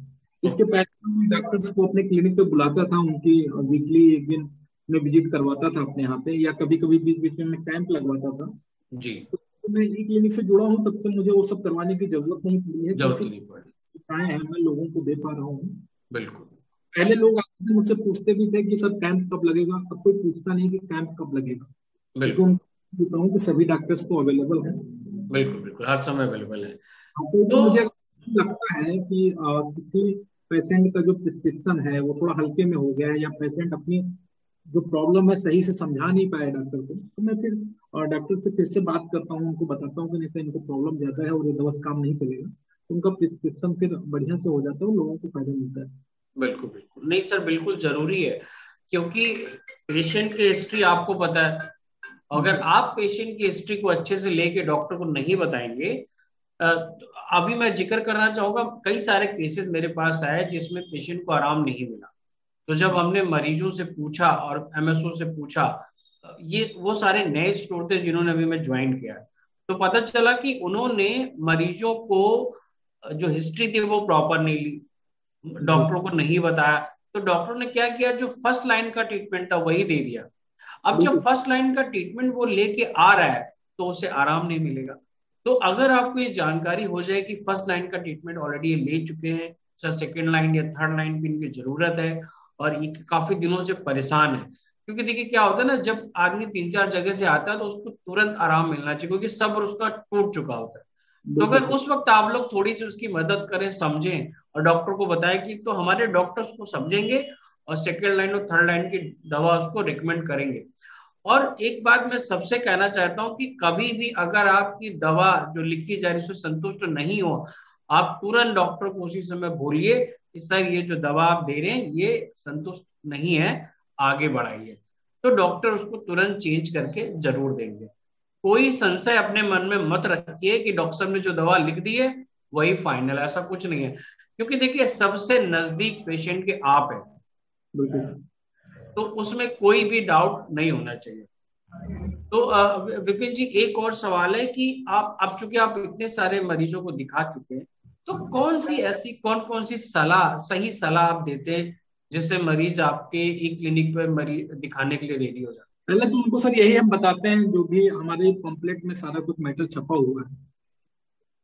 इसके ओके। पहले मैं डॉक्टर्स को अपने क्लिनिक पे बुलाता था, उनकी वीकली एक दिन में विजिट करवाता था अपने यहाँ पे, या कभी कभी बीच बीच में मैं कैंप लगवाता था। जी। तो मैं ई क्लिनिक से जुड़ा हूँ तब से मुझे वो सब करवाने की जरूरत नहीं पड़ी है, जरूरत क्योंकि ही नहीं पड़ी। सुविधाएं हैं मैं लोगों को दे पा रहा हूँ। बिल्कुल पहले लोग आते थे मुझसे पूछते भी थे कि सर कैंप कब लगेगा, अब कोई पूछता नहीं कि कैंप कब लगेगा, क्योंकि बिल्कुल उनको बताता हूँ कि सभी डॉक्टर्स को अवेलेबल है। बिल्कुल बिल्कुल हर समय अवेलेबल है। तो तो मुझे लगता है कि किसी पेशेंट का जो प्रिस्क्रिप्शन है वो थोड़ा हल्के में हो गया है, या पेशेंट अपनी जो प्रॉब्लम है सही से समझा नहीं पाया डॉक्टर को, तो मैं फिर डॉक्टर से फिर से बात करता हूँ, उनको बताता हूँ कि नहीं सर इनको प्रॉब्लम ज्यादा है और ये दवा से काम नहीं चलेगा, तो उनका प्रिस्क्रिप्शन फिर बढ़िया से हो जाता है और लोगों को फायदा मिलता है। बिल्कुल बिल्कुल नहीं सर, बिल्कुल जरूरी है, क्योंकि पेशेंट की हिस्ट्री आपको पता है। अगर आप पेशेंट की हिस्ट्री को अच्छे से लेके डॉक्टर को नहीं बताएंगे, तो अभी मैं जिक्र करना चाहूंगा, कई सारे केसेस मेरे पास आए जिसमें पेशेंट को आराम नहीं मिला। तो जब हमने मरीजों से पूछा और एमएसओ से पूछा, ये वो सारे नए स्टोर थे जिन्होंने अभी मैं ज्वाइन किया, तो पता चला कि उन्होंने मरीजों को जो हिस्ट्री थी वो प्रॉपर नहीं ली, डॉक्टरों को नहीं बताया। तो डॉक्टरों ने क्या किया, जो फर्स्ट लाइन का ट्रीटमेंट था वही दे दिया। अब जब बिल्कुल फर्स्ट लाइन का ट्रीटमेंट वो लेके आ रहा है तो उसे आराम नहीं मिलेगा। तो अगर आपको ये जानकारी हो जाए कि फर्स्ट लाइन का ट्रीटमेंट ऑलरेडी ये ले चुके हैं, सर सेकेंड लाइन या थर्ड लाइन की इनकी जरूरत है और ये काफी दिनों से परेशान है, क्योंकि देखिए क्या होता है ना, जब आदमी 3-4 जगह से आता है तो उसको तुरंत आराम मिलना चाहिए, क्योंकि सब्र उसका टूट चुका होता है। तो बिल्कुल अगर सर। उस वक्त आप लोग थोड़ी सी उसकी मदद करें, समझें और डॉक्टर को बताएं, कि तो हमारे डॉक्टर्स को समझेंगे और सेकेंड लाइन और थर्ड लाइन की दवा उसको रिकमेंड करेंगे। और एक बात मैं सबसे कहना चाहता हूं कि कभी भी अगर आपकी दवा जो लिखी जा रही है उससे संतुष्ट नहीं हो, आप तुरंत डॉक्टर को उसी समय बोलिए कि सर ये जो दवा आप दे रहे हैं ये संतुष्ट नहीं है, आगे बढ़ाइए। तो डॉक्टर उसको तुरंत चेंज करके जरूर देंगे। कोई संशय अपने मन में मत रखिए कि डॉक्टर साहब ने जो दवा लिख दी है वही फाइनल, ऐसा कुछ नहीं है, क्योंकि देखिए सबसे नजदीक पेशेंट के आप है, बिल्कुल सर। तो उसमें कोई भी डाउट नहीं होना चाहिए। तो विपिन जी एक और सवाल है कि आप, अब चूंकि आप इतने सारे मरीजों को दिखा चुके हैं, तो कौन कौन सी सही सलाह आप देते हैं जिससे मरीज आपके एक क्लिनिक पर मरीज दिखाने के लिए रेडी हो जाए? पहले तो उनको सर यही हम बताते हैं, जो भी हमारे पम्पलेट में सारा कुछ मैटर छपा हुआ है,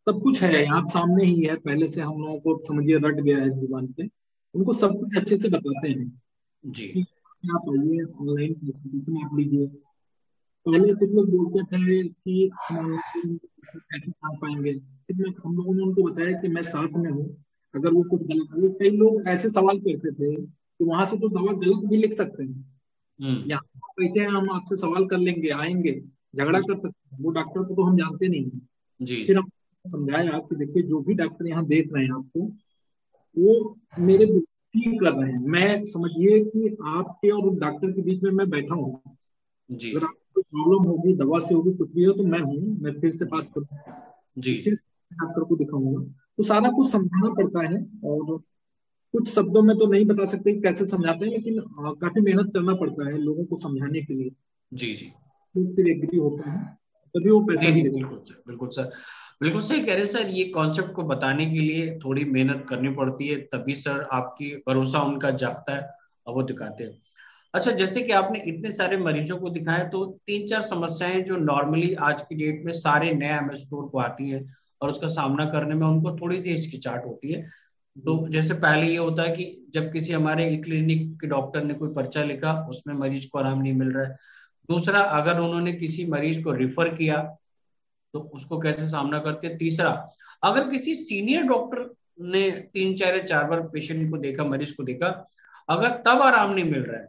सब कुछ है आप सामने ही है, पहले से हम लोगों को समझिए रट गया है जुबान पे। उनको सब कुछ अच्छे से बताते हैं जी कि आप आइए ऑनलाइन कंसल्टेशन आप लीजिए। पहले कुछ लोग बोलते थे कि हम ऑनलाइन कैसे कर पाएंगे, फिर हम लोगों ने उनको बताया कि मैं साथ में हूँ, अगर वो कुछ गलत है। कई लोग ऐसे सवाल करते थे कि वहां से तो दवा गलत भी लिख सकते हैं, हम्म। यहाँ आप बैठे हैं हम आपसे सवाल कर लेंगे, आएंगे झगड़ा कर सकते हैं, वो डॉक्टर को तो हम जानते नहीं हैं। जी फिर जी हम समझाया कि देखिए जो भी डॉक्टर यहाँ देख रहे हैं आपको, वो मेरे बेइज्जती कर रहे हैं। मैं समझिए कि आपके और उस डॉक्टर के बीच में मैं बैठा हूँ, जी अगर जी आप प्रॉब्लम होगी, दवा से होगी, कुछ भी हो, तो मैं हूँ, मैं फिर से बात करूँ, जी फिर से डॉक्टर को दिखाऊंगा। तो सारा कुछ समझाना पड़ता है, और कुछ शब्दों में तो नहीं बता सकते कि कैसे समझाते हैं, लेकिन काफी मेहनत करना पड़ता है लोगों को समझाने के लिए। जी जी। लोग फिर एग्री होते हैं, तभी वो पैसा नहीं भी नहीं, देते हैं। बिल्कुल सर, बिल्कुल सर, बिल्कुल सही कह रहे हैं सर। ये कॉन्सेप्ट को बताने के लिए थोड़ी मेहनत करनी पड़ती है, तभी सर आपकी भरोसा उनका जागता है और वो दिखाते हैं। अच्छा, जैसे कि आपने इतने सारे मरीजों को दिखाया, तो तीन चार समस्याएं जो नॉर्मली आज की डेट में सारे नए एमएस स्टोर को आती है और उसका सामना करने में उनको थोड़ी सी हिचकिचाहट होती है। तो जैसे पहले ये होता है कि जब किसी हमारे ई क्लिनिक के डॉक्टर ने कोई पर्चा लिखा, उसमें मरीज को आराम नहीं मिल रहा है। दूसरा, अगर उन्होंने किसी मरीज को रिफर किया तो उसको कैसे सामना करते हैं। तीसरा, अगर किसी सीनियर डॉक्टर ने तीन चार या चार बार पेशेंट को देखा, मरीज को देखा, अगर तब आराम नहीं मिल रहा है,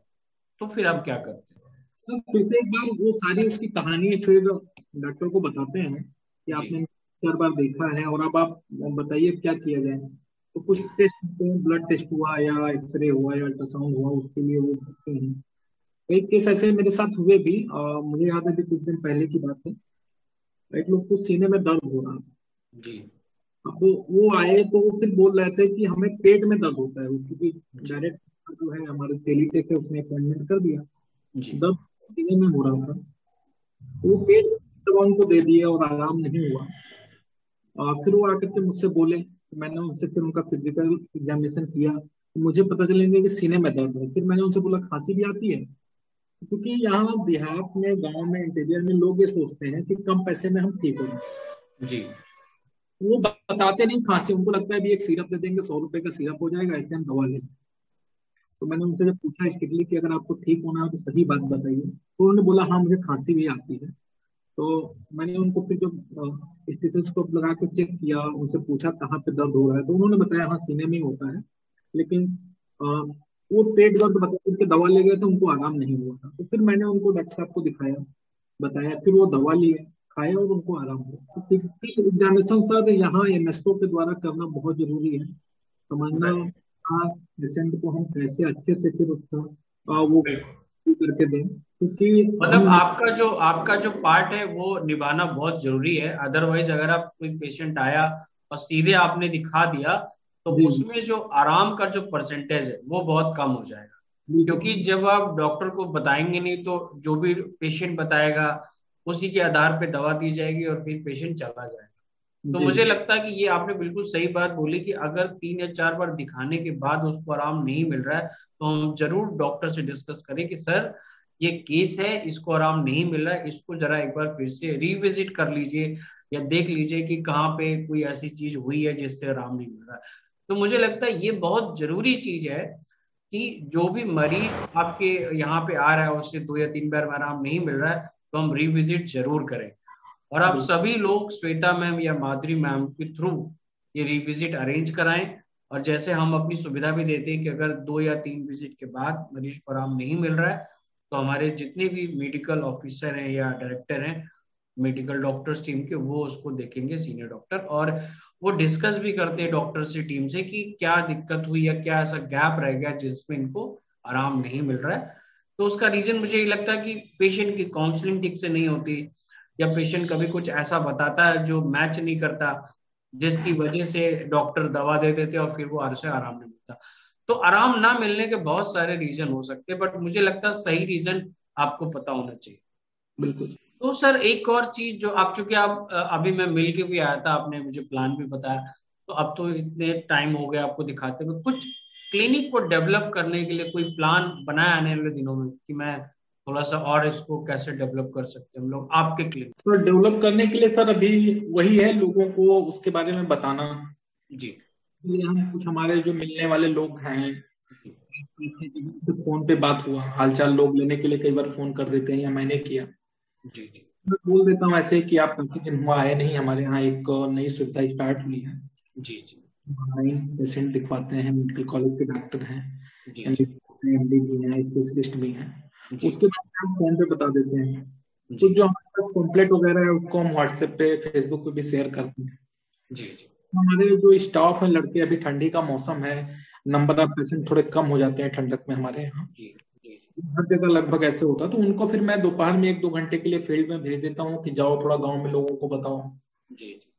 तो फिर आप क्या करते हैं। तो फिर से एक बार वो सारी उसकी कहानी फिर डॉक्टर को बताते हैं कि जी आपने 4 बार देखा है, और अब आप बताइए क्या किया जाए। तो कुछ टेस्ट, ब्लड टेस्ट हुआ या एक्सरे हुआ या अल्ट्रासाउंड हुआ, उसके लिए वो पूछते हैं। कई केस ऐसे मेरे साथ हुए भी, मुझे याद है कि कुछ दिन पहले की बात है। एक लोग को सीने में दर्द हो रहा था। जी अब वो आए तो वो फिर बोल रहे थे कि हमें पेट में दर्द होता है, क्योंकि जी डायरेक्ट जो है हमारे टेलीटेक है, उसने अपॉइंटमेंट कर दिया। जी दर्द सीने में हो रहा था, तो वो पेट में दवा उनको दे दिया और आराम नहीं हुआ। फिर वो आकर के मुझसे बोले, मैंने उनसे फिर उनका फिजिकल एग्जामिनेशन किया, तो मुझे पता चलेंगे कि सीने में दर्द है। फिर मैंने उनसे बोला खांसी भी आती है, क्योंकि यहाँ देहात में, गांव में, इंटीरियर में लोग ये सोचते हैं कि कम पैसे में हम ठीक हो जाए। जी वो बताते नहीं खांसी, उनको लगता है भी एक सिरप दे देंगे, 100 रुपए का सिरप हो जाएगा, ऐसे हम दवा लेंगे। तो मैंने उनसे जब पूछा स्ट्रिक्टली कि अगर आपको ठीक होना है तो सही बात बताइए, तो उन्होंने बोला हाँ मुझे खांसी भी आती है। तो मैंने उनको फिर जब स्टेथोस्कोप लगा के चेक किया, उनसे पूछा कहाँ पे दर्द हो रहा है, तो उन्होंने बताया हाँ सीने में ही होता है। लेकिन अ, वो पेट दर्द बता करके दवा ले गए थे, उनको आराम नहीं हुआ था। तो फिर मैंने उनको डॉक्टर साहब को दिखाया, बताया, फिर वो दवा लिए, खाए और उनको आराम हुआ। तो फिजिकल एग्जामिनेशन सर यहाँ एमएसओ के द्वारा करना बहुत जरूरी है, समझना। हाँ, पेशेंट को हम कैसे अच्छे से फिर उसका वो बिल्कुल। करके दें, क्योंकि मतलब हम आपका जो पार्ट है वो निभाना बहुत जरूरी है। अदरवाइज अगर आप कोई पेशेंट आया और सीधे आपने दिखा दिया, तो जी जी उसमें जो आराम का जो परसेंटेज है वो बहुत कम हो जाएगा। क्योंकि बिल्कुल जब आप डॉक्टर को बताएंगे नहीं, तो जो भी पेशेंट बताएगा उसी के आधार पे दवा दी जाएगी और फिर पेशेंट चला जाएगा। तो जी मुझे लगता है कि ये आपने बिल्कुल सही बात बोली कि अगर तीन या चार बार दिखाने के बाद उसको आराम नहीं मिल रहा है, तो हम जरूर डॉक्टर से डिस्कस करें कि सर ये केस है, इसको आराम नहीं मिल रहा है, इसको जरा एक बार फिर से रिविजिट कर लीजिए या देख लीजिए कि कहाँ पे कोई ऐसी चीज हुई है जिससे आराम नहीं मिल रहा है। तो मुझे लगता है ये बहुत जरूरी चीज है कि जो भी मरीज आपके यहाँ पे आ रहा है, उससे दो या तीन बार में आराम नहीं मिल रहा है, तो हम रिविजिट जरूर करें। और आप बिल्कुल सभी लोग श्वेता मैम या माधुरी मैम के थ्रू ये रिविजिट अरेंज कराएं। और जैसे हम अपनी सुविधा भी देते हैं कि अगर दो या तीन विजिट के बाद मरीज को आराम नहीं मिल रहा है, तो हमारे जितने भी मेडिकल ऑफिसर हैं या डायरेक्टर हैं मेडिकल डॉक्टर्स टीम के, वो उसको देखेंगे, सीनियर डॉक्टर, और वो डिस्कस भी करते हैं डॉक्टर से टीम से कि क्या दिक्कत हुई या क्या ऐसा गैप रह गया जिसमें इनको आराम नहीं मिल रहा है। तो उसका रीजन मुझे ये लगता है कि पेशेंट की काउंसलिंग ठीक से नहीं होती, या पेशेंट कभी कुछ ऐसा बताता है जो मैच नहीं करता, जिसकी वजह से डॉक्टर दवा दे देते और फिर वो से आराम नहीं मिलता। तो आराम ना मिलने के बहुत सारे रीजन हो सकते हैं, बट मुझे लगता है सही रीजन आपको पता होना चाहिए। बिल्कुल। तो सर एक और चीज जो आप, चूंकि आप अभी मैं मिल के भी आया था, आपने मुझे प्लान भी बताया, तो अब तो इतने टाइम हो गया आपको दिखाते हुए, कुछ क्लिनिक को डेवलप करने के लिए कोई प्लान बनाया आने वाले दिनों में कि मैं थोड़ा सा और इसको कैसे डेवलप कर सकते हैं हम लोग आपके क्लिनिक। तो डेवलप करने के लिए सर अभी वही है, लोगों को उसके बारे में बताना। जी इसलिए हम कुछ हमारे जो मिलने वाले लोग हैं, जी इसके से फोन पे बात हुआ, हालचाल लोग लेने के लिए कई बार फोन कर देते हैं, या मैंने किया, जी जी मैं बोल देता हूँ ऐसे कि आप काफी दिन हुआ आए नहीं, हमारे यहाँ एक नई सुविधा स्टार्ट हुई है, जी जी ऑनलाइन पेशेंट दिखवाते हैं, मेडिकल कॉलेज के डॉक्टर हैं, जी जी एमडी भी हैं, स्पेशलिस्ट भी हैं। जी उसके बाद में हम फोन पे बता देते हैं। तो जी जो हमारे पास पम्पलेट वगैरह है उसको हम व्हाट्सएप पे, फेसबुक पे भी शेयर करते हैं। जी जी हमारे जो स्टाफ है लड़के, अभी ठंडी का मौसम है, नंबर ऑफ पेशेंट थोड़े कम हो जाते हैं ठंडक में हमारे यहाँ, जी जी हर जगह लगभग ऐसे होता है। तो उनको फिर मैं दोपहर में 1-2 घंटे के लिए फील्ड में भेज देता हूँ कि जाओ थोड़ा गांव में लोगों को बताओ। जी जी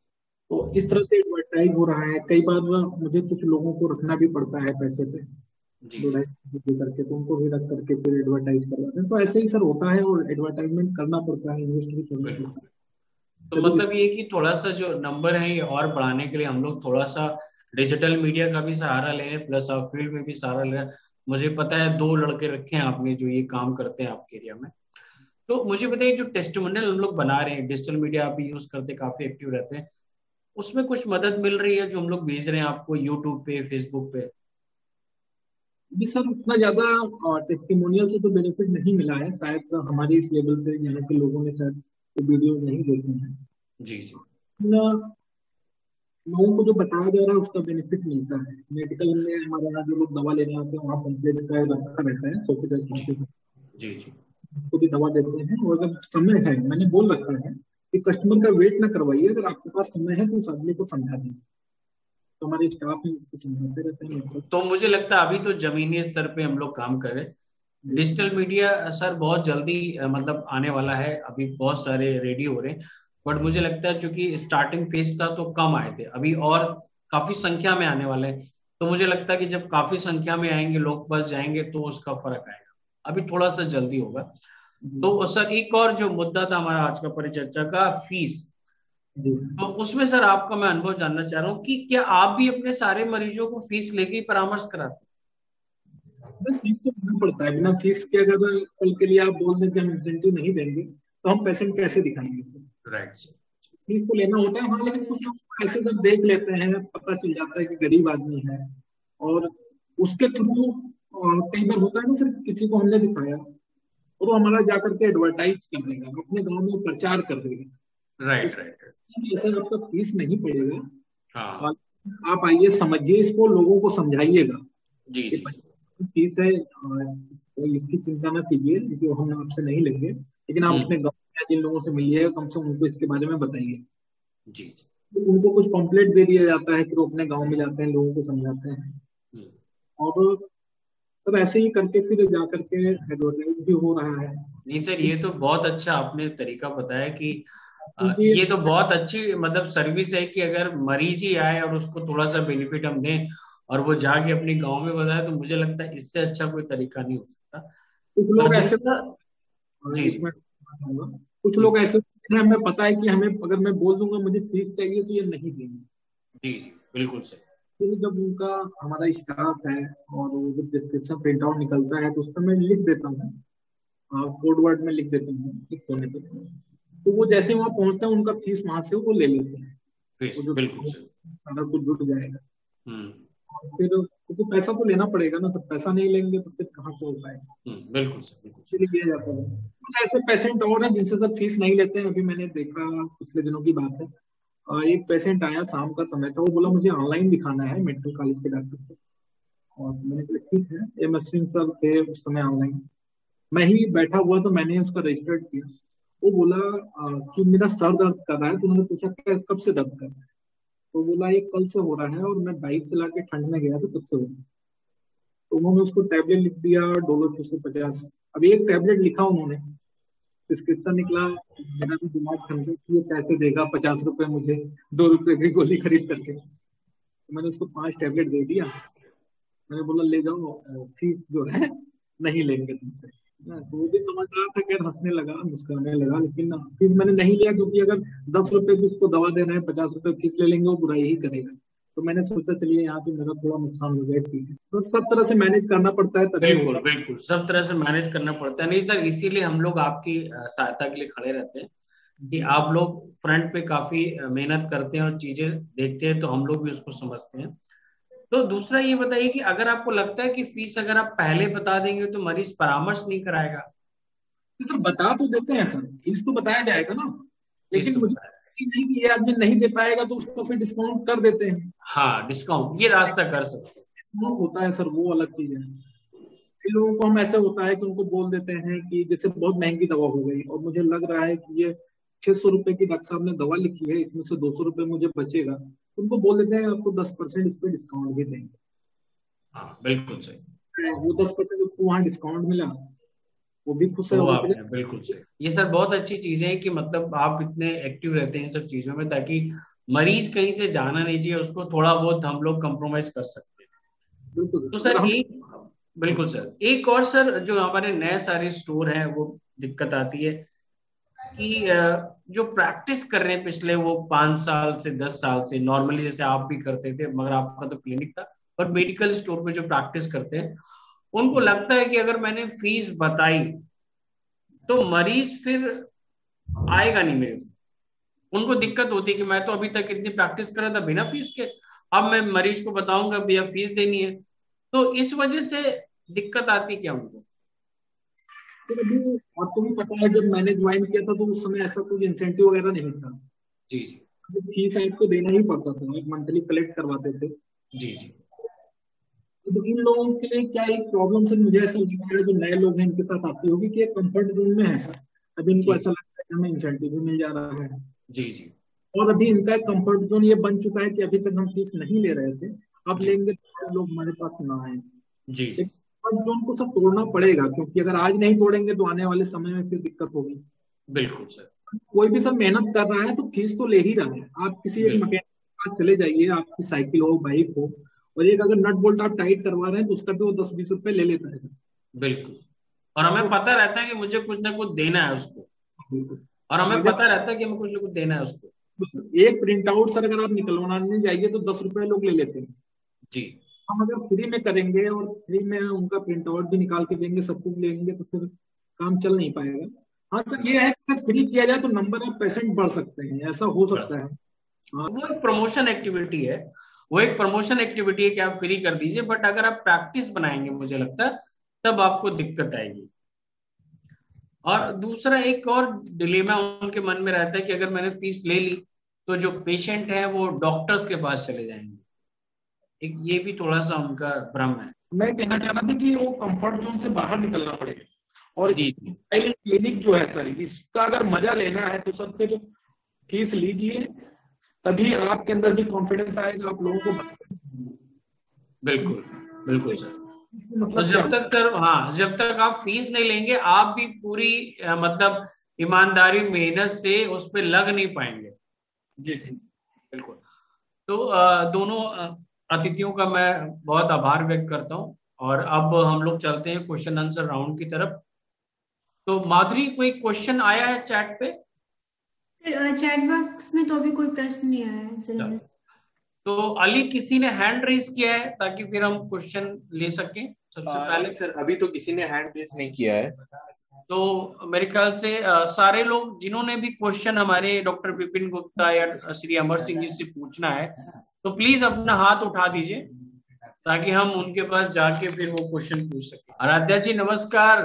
तो इस तरह से एडवर्टाइज हो रहा है। कई बार मुझे कुछ लोगों को रखना भी पड़ता है पैसे पे, जी दो जी। ढाई सौ दे करके, तो उनको भी रख करके फिर एडवर्टाइज करवाते हैं। तो ऐसे ही सर होता है, और एडवर्टाइजमेंट करना पड़ता है, इन्वेस्ट भी करना बिल्कुल। पड़ता तो है तभी मतलब ये कि थोड़ा सा जो नंबर है ये और बढ़ाने के लिए हम लोग थोड़ा सा डिजिटल मीडिया का भी सहारा ले रहे हैं, प्लस आप फील्ड में भी सहारा ले रहे हैं। मुझे पता है 2 लड़के रखे हैं आपने जो ये काम करते हैं आपके एरिया में। तो मुझे बताइए, जो टेस्टिमोनियल हम लोग बना रहे हैं, डिजिटल मीडिया आप भी यूज करते, काफी एक्टिव रहते हैं, उसमें कुछ मदद मिल रही है जो हम लोग भेज रहे हैं आपको यूट्यूब पे, फेसबुक पे? भी सर उतना ज्यादा टेस्टिमोनियल से तो बेनिफिट नहीं मिला है शायद हमारे इस लेवल पे, यहाँ के लोगों ने शायद वो वीडियो नहीं देखे हैं। जी जी न, लोगों को जो बताया जा रहा है उसका बेनिफिट मिलता है। मेडिकल में हमारे यहाँ जो लोग दवा लेने आते हैं वहाँ पम्पलेट का रखा रहता है 100 के 10 जी पम्पलेट, जी जी। उसको भी दवा देते हैं। और अगर समय है, मैंने बोल रखा है कि कस्टमर का वेट ना करवाइए, अगर आपके पास समय है तो उस आदमी को समझा दीजिए। तो हमारे स्टाफ है उसको समझाते रहते हैं नेटवर्क। तो मुझे लगता है अभी तो जमीनी स्तर पे हम लोग काम कर रहे हैं। डिजिटल मीडिया सर बहुत जल्दी मतलब आने वाला है, अभी बहुत सारे रेडी हो रहे हैं। बट मुझे लगता है क्योंकि स्टार्टिंग फेज था तो कम आए थे, अभी और काफी संख्या में आने वाले हैं। तो मुझे लगता है कि जब काफी संख्या में आएंगे, लोग बस जाएंगे, तो उसका फर्क आएगा। अभी थोड़ा सा जल्दी होगा। तो सर एक और जो मुद्दा था हमारा आज का परिचर्चा का, फीस। जी तो उसमें सर आपका मैं अनुभव जानना चाह रहा हूँ कि क्या आप भी अपने सारे मरीजों को फीस लेके ही परामर्श कराते सर, फीस तो देना पड़ता है। बिना फीस के अगर कल के लिए आप बोल दें कि हम इंसेंटिव नहीं देंगे तो हम पेशेंट कैसे दिखाएंगे? हैं? राइट। फीस तो लेना होता है हाँ, लेकिन कुछ लोग ऐसे सब देख लेते हैं, पता चल जाता है कि गरीब आदमी है, और उसके थ्रू कई बार होता है ना, सिर्फ किसी को हमने दिखाया और वो हमारा जाकर के एडवर्टाइज कर देगा, अपने गांव में प्रचार कर देगा। राइट उस राइट। ऐसे आपका फीस नहीं पड़ेगा। हाँ। और आप आइए, समझिए इसको, लोगों को समझाइएगा जी कि जी जी फीस है, इसकी चिंता ना कीजिए, इसे हम आपसे नहीं लेंगे, लेकिन आप अपने गांव में जिन लोगों से मिलिएगा कम से कम उनको इसके बारे में बताइए। जी जी। तो उनको कुछ पम्पलेट दे दिया जाता है, फिर वो अपने गांव में जाते हैं, लोगों को समझाते हैं। हम्म। और तब ऐसे ही करके फिर जा करके एडवर्टाइज भी हो रहा है। नहीं सर, ये तो बहुत अच्छा आपने तरीका बताया कि क्योंकि ये तो बहुत अच्छी मतलब सर्विस है कि अगर मरीज ही आए और उसको थोड़ा सा बेनिफिट हम दें और वो जाके अपने गांव में बताए, तो मुझे लगता है इससे अच्छा कोई तरीका नहीं हो सकता। कुछ लोग ऐसे, दूसरा। जी एक जी मिनट बताऊंगा, कुछ जी लोग ऐसे हैं, हमें पता है कि हमें अगर मैं बोल दूंगा मुझे फीस चाहिए तो ये नहीं देंगे। जी जी। बिल्कुल सही। फिर जब उनका, हमारा स्टाफ है और वो जब डिस्क्रिप्शन प्रिंट आउट निकलता है तो उस पर मैं लिख देता हूँ, कोड वर्ड में लिख देता हूँ एक कोने पे। तो वो जैसे वहां पहुंचता है उनका फीस वहां से वो ले लेते हैं। वो जो बिल्कुल सही। सारा कुछ जुट जाएगा। हम्म फिर क्योंकि पैसा तो लेना पड़ेगा ना, सब पैसा नहीं लेंगे तो फिर कहाँ से हो पाएगा, बिल्कुल सही बिल्कुल सही। इसलिए दिया जाता है। कुछ ऐसे पेशेंट और हैं जिनसे सब फीस नहीं लेते हैं। अभी मैंने देखा, पिछले दिनों की बात है, एक पेशेंट आया, शाम का समय था, वो बोला मुझे ऑनलाइन दिखाना है मेडिकल कॉलेज के डॉक्टर को। और मैंने कहा ठीक है, एम अश्विन सर थे उस समय ऑनलाइन, मैं ही बैठा हुआ तो मैंने उसका रजिस्टर्ड किया। वो बोला कि मेरा सर दर्द कर रहा है। तो उन्होंने पूछा कब से दर्द कर रहा है? तो बोला ये कल से हो रहा है और मैं बाइक चला के ठंड में गया तो तब से हो रहा है। तो उन्होंने उसको टैबलेट लिख दिया, डोलो 650। अब एक टैबलेट लिखा उन्होंने, प्रिस्क्रिप्शन निकला, मेरा भी दिमाग ठंडा कि ये कैसे देगा 50 रुपए मुझे 2 रुपए की गोली खरीद करके। तो मैंने उसको 5 टैबलेट दे दिया। मैंने बोला ले जाओ, फीस जो है नहीं लेंगे तुमसे। तो वो भी समझ रहा था, खैर हंसने लगा, मुस्कुराने लगा, लेकिन फीस मैंने नहीं लिया, क्योंकि अगर 10 रुपए की उसको दवा दे रहे हैं, 50 रुपए फीस ले लेंगे, वो बुराई ही करेगा। तो मैंने सोचा चलिए यहाँ पे मेरा थोड़ा नुकसान हो गया, ठीक है। तो सब तरह से मैनेज करना पड़ता है तभी बिल्कुल होगा। बिल्कुल, सब तरह से मैनेज करना पड़ता है। नहीं सर, इसीलिए हम लोग आपकी सहायता के लिए खड़े रहते हैं कि आप लोग फ्रंट पे काफी मेहनत करते हैं और चीजें देखते हैं, तो हम लोग भी उसको समझते हैं। तो दूसरा ये बताइए कि अगर आपको लगता है कि फीस अगर आप पहले बता देंगे तो मरीज परामर्श नहीं कराएगा? तो सर बता तो देते हैं सर, फीस तो बताया जाएगा ना, फीस लेकिन तो मुझे बताया। नहीं कि ये आदमी नहीं दे पाएगा तो उसको फिर डिस्काउंट कर देते हैं। हाँ, डिस्काउंट ये रास्ता कर सकते हैं। डिस्काउंट होता है सर, वो अलग चीज है। कई लोगों को हम ऐसे होता है कि उनको बोल देते हैं कि जैसे बहुत महंगी दवा हो गई और मुझे लग रहा है कि ये 600 रुपए की डॉक्टर साहब ने दवा लिखी है, इसमें से 200 रुपए मुझे बचेगा, उनको बोल देते हैं आपको 10% इस पे डिस्काउंट भी देंगे। हाँ बिल्कुल सही। वो 10% उसको वहां डिस्काउंट मिला, वो भी खुश है तो उसी आपने वजह बिल्कुल सही, ये सर बहुत अच्छी चीजें हैं कि मतलब आप इतने एक्टिव रहते हैं इन सब चीजों में, ताकि मरीज कहीं से जाना नहीं चाहिए, उसको थोड़ा बहुत हम लोग कंप्रोमाइज कर सकते हैं। से। बिल्कुल तो अगर सर हम एक, बिल्कुल सर, एक और सर जो हमारे नए सारे स्टोर हैं वो दिक्कत आती है कि जो प्रैक्टिस कर रहे हैं पिछले वो 5 साल से 10 साल से, नॉर्मली जैसे आप भी करते थे मगर आपका तो क्लिनिक था, बट मेडिकल स्टोर पे जो प्रैक्टिस करते हैं उनको लगता है कि अगर मैंने फीस बताई तो मरीज फिर आएगा नहीं मेरे को। उनको दिक्कत होती है कि मैं तो अभी तक इतनी प्रैक्टिस कर रहा था बिना फीस के, अब मैं मरीज को बताऊंगा भैया फीस देनी है, तो इस वजह से दिक्कत आती क्या उनको? तो अभी आपको भी पता है, जब मैंने ज्वाइन किया था तो उस समय ऐसा कोई इंसेंटिव वगैरह नहीं था। जी जी फीस आपको देना ही पड़ता था, एक मंथली कलेक्ट करवाते थे। जी जी तो इन लोगों के लिए क्या एक प्रॉब्लम से मुझे ऐसा लग रहा है, जो नए लोग हैं इनके साथ आती होगी कि एक कंफर्ट जोन में है सर। अभी इनको जी ऐसा लगता है कि हमें इंसेंटिव भी मिल जा रहा है, जी जी और अभी इनका एक कंफर्ट जोन ये बन चुका है कि अभी तक हम फीस नहीं ले रहे थे, अब जी लेंगे तो शायद लोग हमारे पास ना आए। जी जी लेकिन कंफर्ट जोन को सब तोड़ना पड़ेगा, क्योंकि अगर आज नहीं तोड़ेंगे तो आने वाले समय में फिर दिक्कत होगी। बिल्कुल सर, कोई भी सब मेहनत कर रहा है तो फीस तो ले ही रहा है। आप किसी एक बिल्कुल मैकेनिक के पास चले जाइए, आपकी साइकिल हो बाइक हो, और एक अगर नट बोल्ट आप टाइट करवा रहे हैं तो उसका भी वो 10-20 रुपए ले लेता है। बिल्कुल। और हमें पता रहता है कि मुझे कुछ ना कुछ देना है उसको, बिल्कुल। और हमें वजह पता रहता है कि हमें कुछ ना कुछ देना है उसको। एक प्रिंट आउट सर अगर आप निकलवाने जाइए तो 10 रुपए लोग ले लेते हैं। जी हम अगर फ्री में करेंगे और फ्री में उनका प्रिंट आउट भी निकाल के देंगे, सब कुछ लेंगे, तो फिर काम चल नहीं पाएगा। हाँ सर, ये है कि अगर फ्री किया जाए तो नंबर ऑफ पेशेंट बढ़ सकते हैं, ऐसा हो सकता है। हाँ वो एक प्रमोशन एक्टिविटी है, वो एक प्रमोशन एक्टिविटी है कि आप फ्री कर दीजिए, बट अगर आप प्रैक्टिस बनाएंगे मुझे लगता है तब आपको दिक्कत आएगी। और दूसरा एक और डिलेमा उनके मन में रहता है कि अगर मैंने फीस ले ली तो जो पेशेंट है वो डॉक्टर्स के पास चले जाएंगे, एक ये भी थोड़ा सा उनका भ्रम है। मैं कहना चाह रहा था कि वो कंफर्ट जोन से बाहर निकलना पड़ेगा, और जी क्लिनिक जो है सर, इसका अगर मजा लेना है तो सब फिर फीस लीजिए, तभी आपके अंदर भी कॉन्फिडेंस आएगा, आप लोगों को बिल्कुल बिल्कुल सर। तो मतलब क्या। जब तक सर, हाँ, जब तक आप फीस नहीं लेंगे आप भी पूरी मतलब ईमानदारी मेहनत से उस पर लग नहीं पाएंगे। जी जी बिल्कुल। तो दोनों अतिथियों का मैं बहुत आभार व्यक्त करता हूँ, और अब हम लोग चलते हैं क्वेश्चन आंसर राउंड की तरफ। तो माधुरी, कोई क्वेश्चन आया है चैट पे? चैट बॉक्स में तो अभी कोई प्रश्न नहीं आया है सर हमें। तो अली, किसी ने हैंड रेस किया है ताकि फिर हम क्वेश्चन ले सकें सबसे पहले? नहीं सर, अभी तो किसी ने हैंड रेस नहीं किया है। तो मेरे ख्याल से सारे लोग जिन्होंने भी क्वेश्चन हमारे डॉक्टर विपिन गुप्ता या श्री अमर सिंह जी से पूछना है तो प्लीज अपना हाथ उठा दीजिए, ताकि हम उनके पास जाके फिर वो क्वेश्चन पूछ सके। आराध्या जी नमस्कार।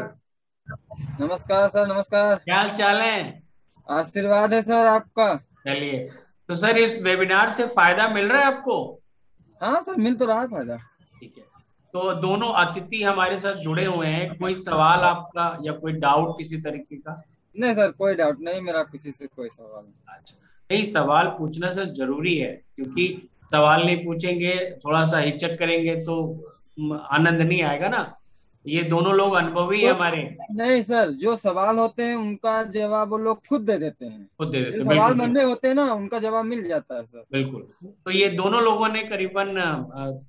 नमस्कार सर, नमस्कार। क्या हाल चाल है? आशीर्वाद है सर आपका। चलिए, तो सर इस वेबिनार से फायदा मिल रहा है आपको? हाँ सर, मिल तो रहा है फायदा। ठीक है, तो दोनों अतिथि हमारे साथ जुड़े हुए हैं, कोई सवाल आपका या कोई डाउट किसी तरीके का? नहीं सर, कोई डाउट नहीं, मेरा किसी से कोई सवाल नहीं। अच्छा, नहीं, सवाल पूछना सर जरूरी है, क्योंकि सवाल नहीं पूछेंगे, थोड़ा सा हिचक करेंगे तो आनंद नहीं आएगा ना। ये दोनों लोग अनुभवी है हमारे। नहीं सर, जो सवाल होते हैं उनका जवाब वो लोग खुद दे देते हैं। खुद दे देते जो हैं, सवाल बिल्कुल मन में होते हैं ना, उनका जवाब मिल जाता है सर। बिल्कुल। तो ये दोनों लोगों ने करीबन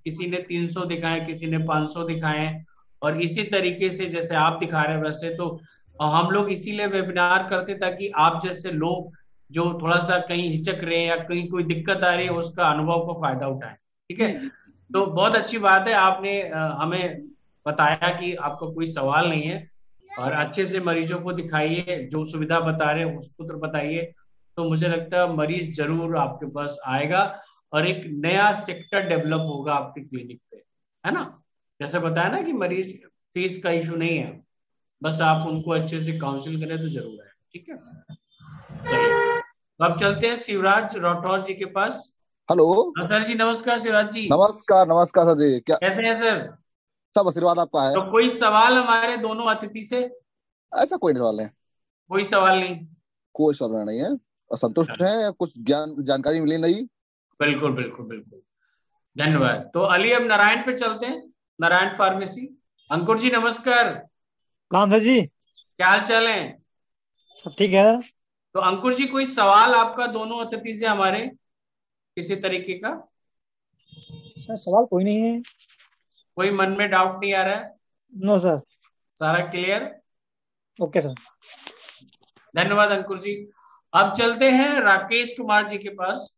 किसी ने 300 दिखाए, किसी ने 500 दिखाए हैं, और इसी तरीके से जैसे आप दिखा रहे हैं वैसे तो हम लोग इसीलिए वेबिनार करते ताकि आप जैसे लोग जो थोड़ा सा कहीं हिचक रहे हैं या कहीं कोई दिक्कत आ रही है उसका अनुभव को फायदा उठाएं। ठीक है, जी जी। तो बहुत अच्छी बात है, आपने हमें बताया कि आपका कोई सवाल नहीं है, और अच्छे से मरीजों को दिखाइए, जो सुविधा बता रहे हैं उसको तो बताइए। तो मुझे लगता है मरीज जरूर आपके पास आएगा और एक नया सेक्टर डेवलप होगा आपके क्लिनिक पे, है ना? जैसे बताया ना कि मरीज फीस का इशू नहीं है, बस आप उनको अच्छे से काउंसिल करें तो जरूर है। ठीक है, चलिए, तो अब चलते हैं शिवराज राठौर जी के पास। हेलो। हाँ सर जी, नमस्कार शिवराज जी। नमस्कार नमस्कार सर जी, क्या कैसे हैं सर? सब आशीर्वाद आपका है। तो कोई सवाल हमारे दोनों अतिथि से? ऐसा कोई नहीं सवाल है, कोई सवाल नहीं? कोई सवाल नहीं है, और संतुष्ट है, कुछ ज्ञान जानकारी मिली नहीं। बिल्कुल बिल्कुल बिल्कुल, धन्यवाद। तो अली, अब नारायण पे चलते हैं, नारायण फार्मेसी। अंकुर जी नमस्कार। राम जी। क्या हाल चाल है? सब ठीक है। तो अंकुर जी, कोई सवाल आपका दोनों अतिथि से हमारे किसी तरीके का? सर सवाल कोई नहीं है। कोई मन में डाउट नहीं आ रहा है? No sir. सारा क्लियर? Okay sir. धन्यवाद अंकुर जी। अब चलते हैं राकेश कुमार जी के पास,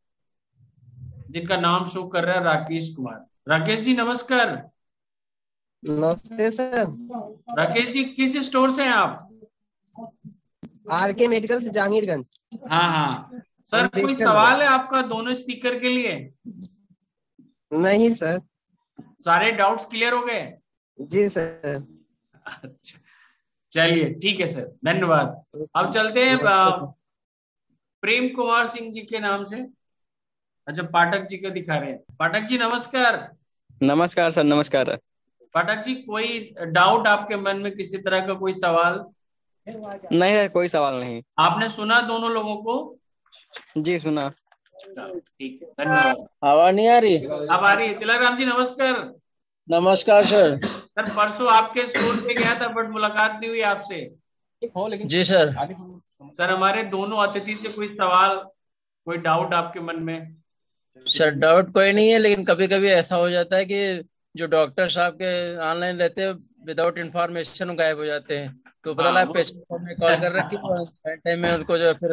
जिनका नाम शो कर रहा है राकेश कुमार। राकेश जी नमस्कार। नमस्ते सर। राकेश जी, किस स्टोर से हैं आप? आरके मेडिकल से जहांगीरगंज। हाँ हाँ सर, कोई सवाल है आपका दोनों स्पीकर के लिए? नहीं सर। सारे डाउट्स क्लियर हो गए? जी सर। अच्छा, चलिए ठीक है सर, धन्यवाद। अब चलते हैं प्रेम कुमार सिंह जी के नाम से। अच्छा, पाठक जी को दिखा रहे हैं। पाठक जी नमस्कार। नमस्कार सर, नमस्कार। पाठक जी, कोई डाउट आपके मन में, किसी तरह का कोई सवाल? नहीं है, कोई सवाल नहीं। आपने सुना दोनों लोगों को? जी सुना। ठीक है, धन्यवाद। आवाज नहीं आ रही? अब आ रही है। तिलक जी नमस्कार। नमस्कार सर। सर परसों आपके स्टोर पे गया था बट मुलाकात नहीं हुई आपसे। जी सर। सर हमारे दोनों अतिथि से कोई सवाल, कोई डाउट आपके मन में? सर डाउट कोई नहीं है, लेकिन कभी कभी ऐसा हो जाता है कि जो डॉक्टर साहब के ऑनलाइन रहते हैं विदाउट इंफॉर्मेशन गायब हो जाते हैं, तो पता लगा पेशेंट को हमने कॉल कर रखी है, टाइम में उनको जो फिर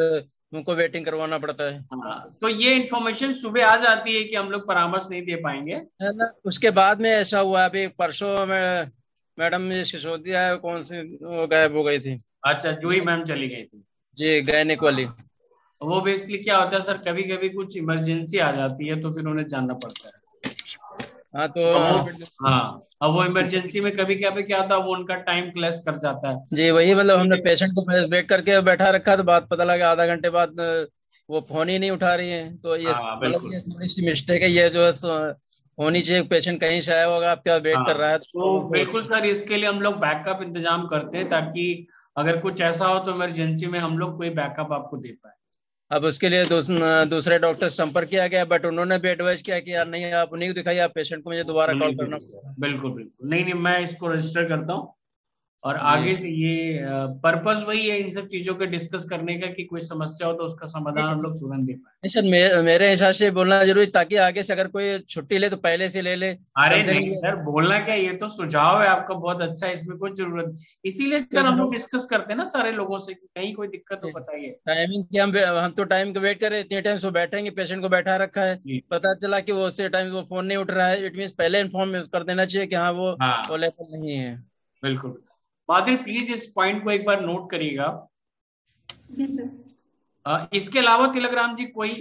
उनको वेटिंग करवाना पड़ता है। तो ये इन्फॉर्मेशन सुबह आ जाती है कि हम लोग परामर्श नहीं दे पाएंगे, है ना। उसके बाद में ऐसा हुआ, अभी परसों में मैडम सिसोदिया है, कौन सी वो गायब हो गई थी। अच्छा, जूही मैम चली गई थी जी, गायनिक वाली। वो बेसिकली क्या होता है सर, कभी कभी कुछ इमरजेंसी आ जाती है तो फिर उन्हें जानना पड़ता है। हाँ तो हाँ, अब वो इमरजेंसी में कभी क्या होता है, वो उनका टाइम क्लैश कर जाता है। जी वही, मतलब हमने पेशेंट को वेट करके बैठा रखा, तो बात पता लगा आधा घंटे बाद वो फोन ही नहीं उठा रही है। तो ये मतलब ये थोड़ी सी मिस्टेक है, ये जो है होनी चाहिए। पेशेंट कहीं से आया होगा, आपका वेट कर रहा है तो बिल्कुल सर, इसके लिए हम लोग बैकअप इंतजाम करते हैं, ताकि अगर कुछ ऐसा हो तो इमरजेंसी में हम लोग कोई बैकअप आपको दे पाए। अब उसके लिए दूसरे डॉक्टर संपर्क किया गया, बट उन्होंने भी एडवाइस किया कि यार नहीं, आप नहीं दिखाइए, आप पेशेंट को मुझे दोबारा कॉल करना पड़ेगा। बिल्कुल बिल्कुल, नहीं मैं इसको रजिस्टर करता हूँ। और आगे से ये पर्पस वही है इन सब चीजों के डिस्कस करने का, कि कोई समस्या हो तो उसका समाधान हम लोग तुरंत दे पाए। नहीं सर, मेरे हिसाब से बोलना जरूरी, ताकि आगे से अगर कोई छुट्टी ले तो पहले से ले ले। अरे नहीं सर, बोलना क्या, ये तो सुझाव है आपका, बहुत अच्छा है, इसमें कोई जरूरत। इसीलिए सर हम लोग डिस्कस करते हैं ना सारे लोगों से, कि कहीं कोई दिक्कत हो बताइए। टाइमिंग की हम तो टाइम का वेट कर रहे, इतने टाइम से बैठेंगे, पेशेंट को बैठा रखा है, पता चला कि वो उसी टाइम वो फोन नहीं उठ रहा है, इट मीन पहले इन्फॉर्म कर देना चाहिए कि हाँ वो अवेलेबल नहीं है। बिल्कुल। माधुरी प्लीज इस पॉइंट को एक बार नोट करिएगा। इसके अलावा तिलकराम जी कोई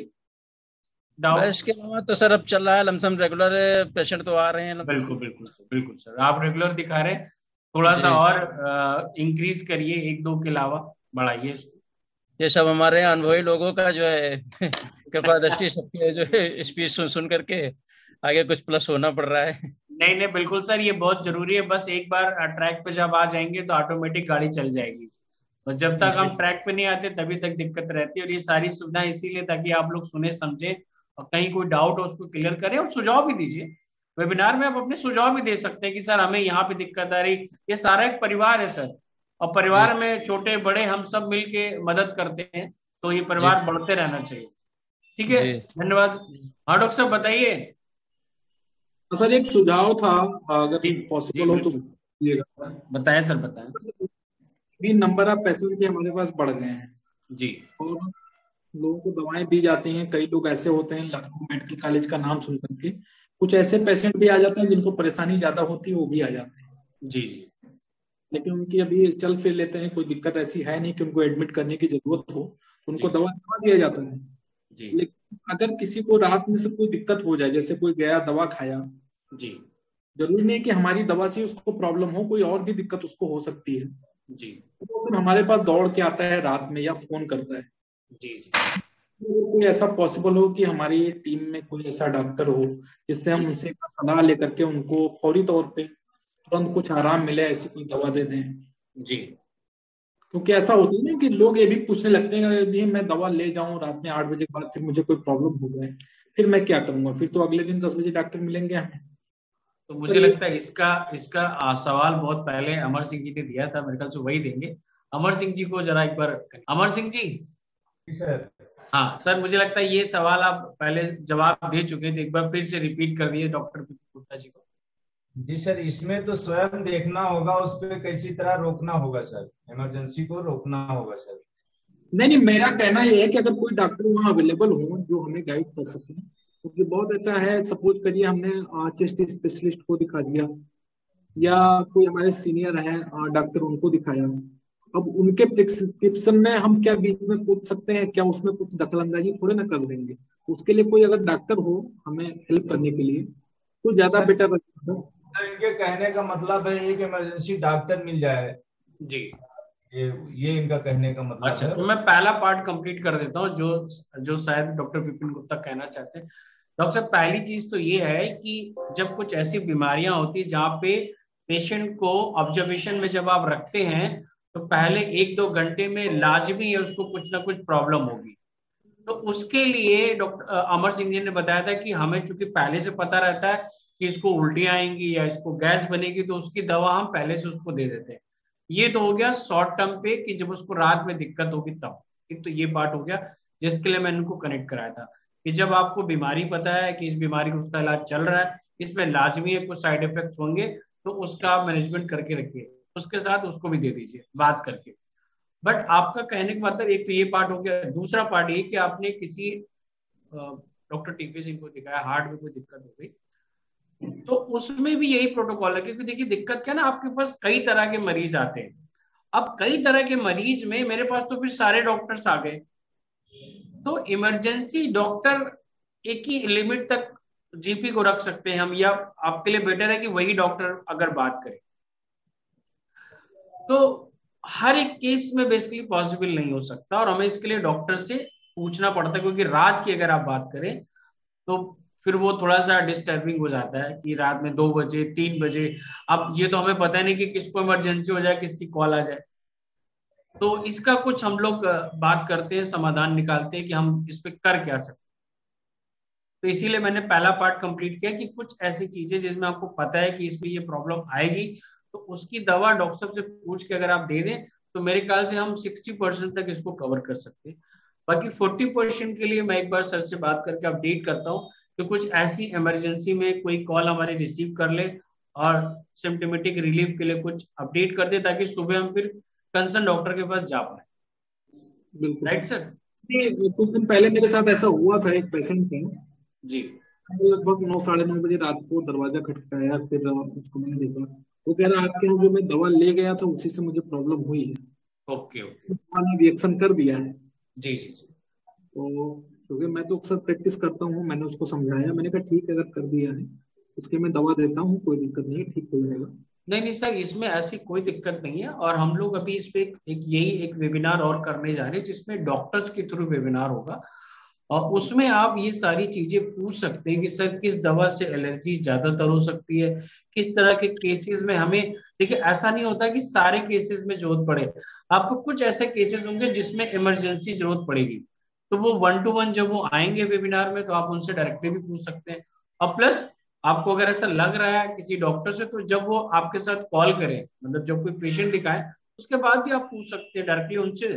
डाउट? इसके अलावा तो सर अब चल रहा है लमसम, रेगुलर पेशेंट तो आ रहे हैं। बिल्कुल बिल्कुल बिल्कुल सर, आप रेगुलर दिखा रहे हैं, थोड़ा सा और इंक्रीज करिए, 1-2 के अलावा बढ़ाइए। ये सब हमारे अनुभवी लोगों का जो है कृपा दृष्टि, सबके जो है स्पीच सुन करके आगे कुछ प्लस होना पड़ रहा है। नहीं बिल्कुल सर, ये बहुत जरूरी है। बस एक बार ट्रैक पे जब आ जाएंगे तो ऑटोमेटिक गाड़ी चल जाएगी, और जब तक हम ट्रैक पे नहीं आते तभी तक दिक्कत रहती है। और ये सारी सुविधा इसीलिए ताकि आप लोग सुने समझे, और कहीं कोई डाउट हो उसको क्लियर करें, और सुझाव भी दीजिए। वेबिनार में आप अपने सुझाव भी दे सकते हैं कि सर हमें यहाँ पे दिक्कत आ रही। ये सारा एक परिवार है सर, और परिवार में छोटे बड़े हम सब मिलके मदद करते हैं, तो ये परिवार बढ़ते रहना चाहिए। ठीक है, धन्यवाद। हाँ डॉक्टर साहब बताइए। सर एक सुझाव था, अगर पॉसिबल हो तो बताएं सर, बताएं। भी नंबर ऑफ पेशेंट के हमारे पास बढ़ गए हैं जी, और लोगों को दवाएं दी जाती हैं। कई लोग ऐसे होते हैं, लखनऊ मेडिकल कॉलेज का नाम सुन करके कुछ ऐसे पेशेंट भी आ जाते हैं जिनको परेशानी ज्यादा होती है, वो भी आ जाते हैं जी जी, लेकिन उनकी अभी चल फिर लेते हैं, कोई दिक्कत ऐसी है नहीं कि उनको एडमिट करने की जरूरत हो, उनको दवा दिया जाता है जी। लेकिन अगर किसी को रात में से कोई दिक्कत हो जाए, जैसे कोई गया दवा खाया जी, जरूरी नहीं कि हमारी दवा से उसको प्रॉब्लम हो, कोई और भी दिक्कत उसको हो सकती है जी, तो फिर हमारे पास दौड़ के आता है रात में या फोन करता है जी जी। कोई ऐसा पॉसिबल हो कि हमारी टीम में कोई ऐसा डॉक्टर हो जिससे हम उनसे सलाह लेकर के उनको फौरी तौर पे तुरंत कुछ आराम मिले, ऐसी कोई दवा दे दें जी। क्योंकि ऐसा होता है ना कि लोग ये भी पूछने लगते हैं कि मैं दवा ले जाऊं रात में 8 बजे के बाद, फिर मुझे कोई प्रॉब्लम हो जाए, फिर मैं क्या करूंगा, फिर तो अगले दिन 10 बजे डॉक्टर मिलेंगे हमें। तो मुझे लगता है इसका सवाल बहुत पहले अमर सिंह जी ने दिया था, मेरे ख्याल से वही देंगे। अमर सिंह जी को जरा एक बार, अमर सिंह जी। सर हाँ सर, मुझे लगता है ये सवाल आप पहले जवाब दे चुके थे, एक बार फिर से रिपीट कर दिए डॉक्टर गुप्ता जी को। जी सर, इसमें तो स्वयं देखना होगा, उस पर किसी तरह रोकना होगा सर, इमरजेंसी को रोकना होगा सर। नहीं, मेरा कहना ये है कि अगर कोई डॉक्टर वहाँ अवेलेबल हो जो हमें गाइड कर सके, क्योंकि बहुत ऐसा है, सपोज करिए हमने चेस्ट स्पेशलिस्ट को दिखा दिया या कोई हमारे सीनियर है डॉक्टर, उनको दिखाया, अब उनके प्रिस्क्रिप्शन में हम क्या बीच में पूछ सकते हैं? क्या उसमें कुछ दखलंदाजी थोड़े ना कर देंगे? उसके लिए कोई अगर डॉक्टर हो हमें हेल्प करने के लिए तो ज्यादा बेटर रहेगा सर। इनके कहने का मतलब है एक इमरजेंसी डॉक्टर मिल जाए जी, ये इनका कहने का मतलब अच्छा है। तो मैं पहला पार्ट कंप्लीट कर देता हूँ जो शायद डॉक्टर विपिन गुप्ता कहना चाहते हैं। डॉक्टर साहब, पहली चीज तो ये है कि जब कुछ ऐसी बीमारियां होती है जहाँ पे पेशेंट को ऑब्जर्वेशन में जब आप रखते हैं तो पहले 1-2 घंटे में लाजमी है उसको कुछ ना कुछ प्रॉब्लम होगी। तो उसके लिए डॉक्टर अमर सिंह जी ने बताया था कि हमें चूंकि पहले से पता रहता है कि इसको उल्टियां आएंगी या इसको गैस बनेगी, तो उसकी दवा हम पहले से उसको दे देते हैं। ये तो हो गया शॉर्ट टर्म पे कि जब उसको रात में दिक्कत होगी तब। एक तो ये पार्ट हो गया जिसके लिए मैंने उनको कनेक्ट कराया था कि जब आपको बीमारी पता है कि इस बीमारी का उसका इलाज चल रहा है, इसमें लाजमी है कुछ साइड इफेक्ट्स होंगे, तो उसका आप मैनेजमेंट करके रखिए, उसके साथ उसको भी दे दीजिए बात करके। बट आपका कहने का मतलब एक तो ये पार्ट हो गया। दूसरा पार्ट ये कि आपने किसी डॉक्टर टीपी सिंह को दिखाया, हार्ट में कोई दिक्कत हो गई, तो उसमें भी यही प्रोटोकॉल है। क्योंकि देखिए दिक्कत क्या ना, आपके पास कई तरह के मरीज आते हैं। अब कई तरह के मरीज में मेरे पास तो फिर सारे डॉक्टर्स आ गए, तो इमरजेंसी डॉक्टर एक ही लिमिट तक जीपी को रख सकते हैं हम, या आपके लिए बेटर है कि वही डॉक्टर अगर बात करें। तो हर एक केस में बेसिकली पॉसिबल नहीं हो सकता और हमें इसके लिए डॉक्टर से पूछना पड़ता है। क्योंकि रात की अगर आप बात करें तो फिर वो थोड़ा सा डिस्टर्बिंग हो जाता है कि रात में 2 बजे 3 बजे, अब ये तो हमें पता नहीं कि किसको इमरजेंसी हो जाए, किसकी कॉल आ जाए। तो इसका कुछ हम लोग बात करते हैं, समाधान निकालते हैं कि हम इस पे कर क्या सकते। तो इसीलिए मैंने पहला पार्ट कंप्लीट किया कि कुछ ऐसी चीजें जिसमें आपको पता है कि इसमें ये प्रॉब्लम आएगी, तो उसकी दवा डॉक्टर साहब से पूछ के अगर आप दे दें तो मेरे ख्याल से हम 60% तक इसको कवर कर सकते हैं। बाकी 40% के लिए मैं एक बार सर से बात करके अपडेट करता हूँ कि कुछ ऐसी इमरजेंसी में कोई कॉल हमारे रिसीव कर ले और सिम्टोमेटिक रिलीफ के लिए कुछ अपडेट कर दे, ताकि सुबह हम फिर कंसर्न डॉक्टर के पास जा पाए। बिल्कुल राइट सर। कुछ दिन पहले मेरे साथ ऐसा हुआ था, एक पेशेंट था जी, लगभग 9-9:30 बजे रात को दरवाजा खटखटाया, फिर उसको मैंने देखा, वो कह रहा आपके यहाँ जो मैं दवा ले गया था उसी से मुझे प्रॉब्लम हुई है। ओके मैंने रिएक्शन कर दिया है। जी जी जी। तो क्योंकि मैं तो अक्सर प्रैक्टिस करता हूँ, मैंने उसको समझाया, मैंने कहा ठीक है अगर कर दिया है उसके मैं दवा देता हूँ, कोई दिक्कत नहीं है, ठीक हो जाएगा। नहीं सर, इसमें ऐसी कोई दिक्कत नहीं है। और हम लोग अभी इस पे एक वेबिनार और करने जा रहे हैं जिसमें डॉक्टर्स के थ्रू वेबिनार होगा, और उसमें आप ये सारी चीजें पूछ सकते हैं कि सर किस दवा से एलर्जी ज्यादातर हो सकती है, किस तरह के केसेस में हमें। देखिए ऐसा नहीं होता कि सारे केसेस में जरूरत पड़े, आपको कुछ ऐसे केसेस होंगे जिसमें इमरजेंसी जरूरत पड़ेगी, तो वो 1-to-1 जब वो आएंगे वेबिनार में तो आप उनसे डायरेक्टली भी पूछ सकते हैं। और प्लस आपको अगर ऐसा लग रहा है किसी डॉक्टर से, तो जब वो आपके साथ कॉल करें, मतलब जब कोई पेशेंट दिखाए उसके बाद भी आप पूछ सकते हैं डायरेक्टली उनसे।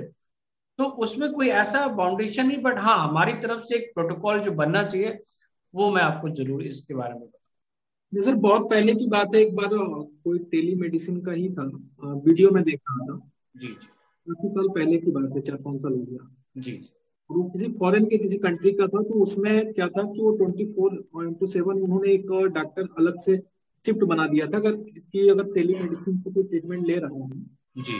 तो उसमें कोई ऐसा बाउंडेशन नहीं, बट हाँ हमारी तरफ से एक प्रोटोकॉल जो बनना चाहिए वो मैं आपको जरूर इसके बारे में नहीं सर, बहुत पहले की बात है, एक बार कोई टेली मेडिसिन का ही था, वीडियो में देख रहा था। जी जी। काफी साल पहले की बात है, 4-5 साल हो गया जी। और वो किसी फॉरेन के किसी कंट्री का था। तो उसमें क्या था कि वो 24/7 उन्होंने एक डॉक्टर अलग से शिफ्ट बना दिया था, अगर टेली मेडिसिन से कोई ट्रीटमेंट ले रहा है जी,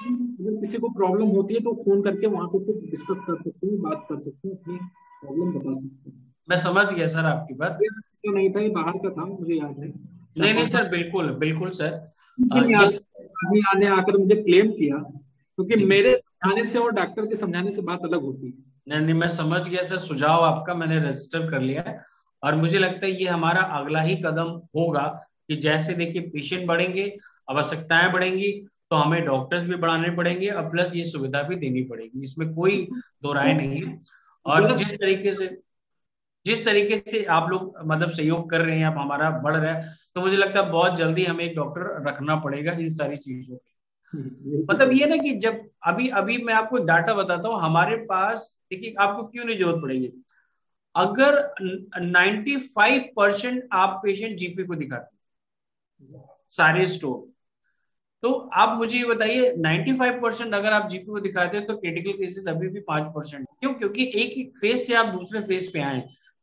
अगर किसी को प्रॉब्लम होती है तो फोन करके वहां पे कुछ डिस्कस कर सकते हैं, बात कर सकते हैं, अपनी प्रॉब्लम बता सकते हैं। मैं समझ गया सर आपकी बात। ये नहीं था, ये बाहर का था, मुझे याद है। नहीं सर, बिल्कुल बिल्कुल सर। आदमी आने आकर मुझे क्लेम किया, क्योंकि मेरे समझाने से और डॉक्टर के समझाने से बात अलग होती है। नहीं मैं समझ गया सर, सुझाव आपका मैंने रजिस्टर कर लिया है। और मुझे लगता है ये हमारा अगला ही कदम होगा कि जैसे देखिए पेशेंट बढ़ेंगे, आवश्यकताएं बढ़ेंगी, तो हमें डॉक्टर्स भी बढ़ाने पड़ेंगे और प्लस ये सुविधा भी देनी पड़ेगी, इसमें कोई दो राय नहीं है। और जिस तरीके से आप लोग मतलब सहयोग कर रहे हैं, आप हमारा बढ़ रहा है, तो मुझे लगता है बहुत जल्दी हमें एक डॉक्टर रखना पड़ेगा इन सारी चीजों पे। मतलब ये ना कि जब अभी अभी मैं आपको डाटा बताता हूँ हमारे पास, देखिए आपको क्यों नहीं जरूरत पड़ेगी। अगर 95% आप पेशेंट जीपी को दिखाते हैं सारे स्टोर, तो आप मुझे ये बताइए 95% अगर आप जीपी को दिखाते हैं तो क्रिटिकल केसेस अभी भी 5%। क्यों? क्योंकि एक एक फेज से आप दूसरे फेज पे आए।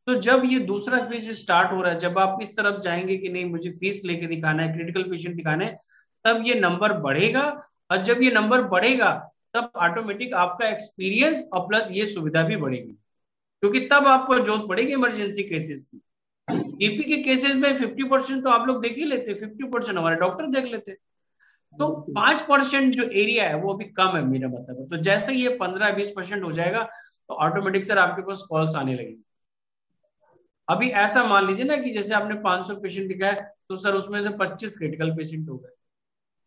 तो जब ये दूसरा फेज स्टार्ट हो रहा है, जब आप इस तरफ जाएंगे कि नहीं मुझे फीस लेके दिखाना है, क्रिटिकल पेशेंट दिखाना है, तब ये नंबर बढ़ेगा। और जब ये नंबर बढ़ेगा तब ऑटोमेटिक आपका एक्सपीरियंस और प्लस ये सुविधा भी बढ़ेगी, क्योंकि तब आपको जरूरत पड़ेगी इमरजेंसी केसेस की। जीपी के केसेस में 50% तो आप लोग देख ही लेते, 50% हमारे डॉक्टर देख लेते। तो 5% जो एरिया है वो अभी कम है मेरा मतलब है। तो जैसे ये 15-20% हो जाएगा तो ऑटोमेटिक सर आपके पास कॉल्स आने लगेंगे। अभी ऐसा मान लीजिए ना कि जैसे आपने 500 पेशेंट दिखाया तो सर उसमें से 25 क्रिटिकल पेशेंट हो गए।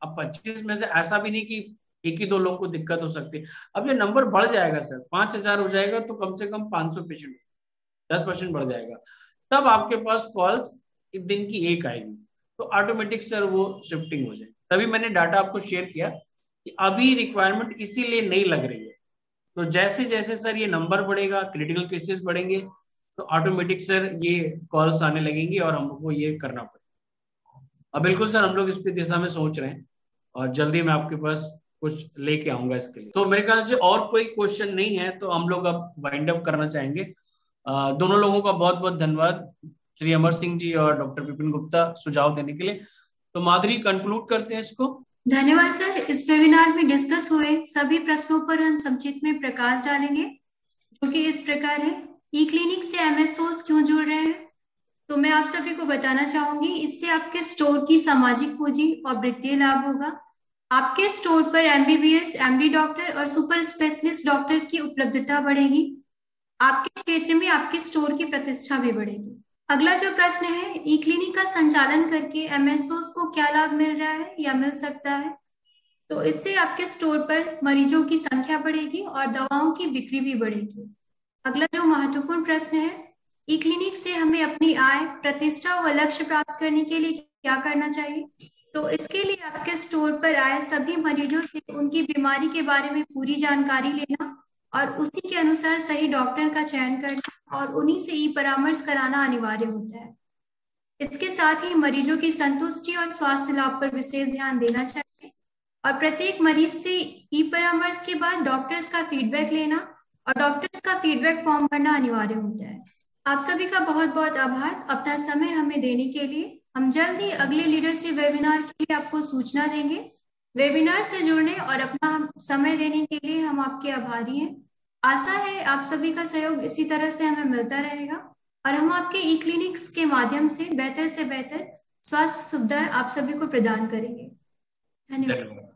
अब 25 में से ऐसा भी नहीं कि एक ही दो लोगों को दिक्कत हो सकती है। अब ये नंबर बढ़ जाएगा सर, 5000 हो जाएगा तो कम से कम 500 पेशेंट, 10% बढ़ जाएगा। तब आपके पास कॉल्स दिन की एक आएगी, तो ऑटोमेटिक सर वो शिफ्टिंग हो जाए। तभी मैंने डाटा आपको शेयर किया कि अभी रिक्वायरमेंट इसीलिए नहीं लग रही है। तो जैसे जैसे सर ये नंबर बढ़ेगा, क्रिटिकल केसेस बढ़ेंगे, तो ऑटोमेटिक सर ये कॉल्स आने लगेंगी और हमको ये करना पड़ेगा। अब बिल्कुल सर हम लोग इस पे दिशा में सोच रहे हैं और जल्दी मैं आपके पास कुछ लेके आऊंगा इसके लिए। तो मेरे ख्याल से और कोई क्वेश्चन नहीं है, तो हम लोग अब वाइंड अप करना चाहेंगे। दोनों लोगों का बहुत बहुत धन्यवाद, श्री अमर सिंह जी और डॉक्टर विपिन गुप्ता, सुझाव देने के लिए। तो माधुरी कंक्लूड करते हैं इसको। धन्यवाद सर। इस वेबिनार में डिस्कस हुए सभी प्रश्नों पर हम संक्षिप्त में प्रकाश डालेंगे, जो कि इस प्रकार है। ई क्लिनिक से एमएसओस क्यों जुड़ रहे हैं? तो मैं आप सभी को बताना चाहूंगी, इससे आपके स्टोर की सामाजिक पूंजी और वित्तीय लाभ होगा। आपके स्टोर पर एमबीबीएस, एमडी डॉक्टर और सुपर स्पेशलिस्ट डॉक्टर की उपलब्धता बढ़ेगी। आपके क्षेत्र में आपके स्टोर की प्रतिष्ठा भी बढ़ेगी। अगला जो प्रश्न है, ई क्लिनिक का संचालन करके एमएसओस को क्या लाभ मिल रहा है या मिल सकता है? तो इससे आपके स्टोर पर मरीजों की संख्या बढ़ेगी और दवाओं की बिक्री भी बढ़ेगी। अगला जो महत्वपूर्ण प्रश्न है, ई क्लिनिक से हमें अपनी आय, प्रतिष्ठा व लक्ष्य प्राप्त करने के लिए क्या करना चाहिए? तो इसके लिए आपके स्टोर पर आए सभी मरीजों से उनकी बीमारी के बारे में पूरी जानकारी लेना और उसी के अनुसार सही डॉक्टर का चयन करना और उन्हीं से ई परामर्श कराना अनिवार्य होता है। इसके साथ ही मरीजों की संतुष्टि और स्वास्थ्य लाभ पर विशेष ध्यान देना चाहिए और प्रत्येक मरीज से ई परामर्श के बाद डॉक्टर्स का फीडबैक लेना और डॉक्टर्स का फीडबैक फॉर्म भरना अनिवार्य होता है। आप सभी का बहुत बहुत आभार अपना समय हमें देने के लिए। हम जल्द ही अगले लीडरशिप वेबिनार के लिए आपको सूचना देंगे। वेबिनार से जुड़ने और अपना समय देने के लिए हम आपके आभारी हैं। आशा है आप सभी का सहयोग इसी तरह से हमें मिलता रहेगा और हम आपके ई क्लिनिक्स के माध्यम से बेहतर स्वास्थ्य सुविधाएं आप सभी को प्रदान करेंगे। धन्यवाद।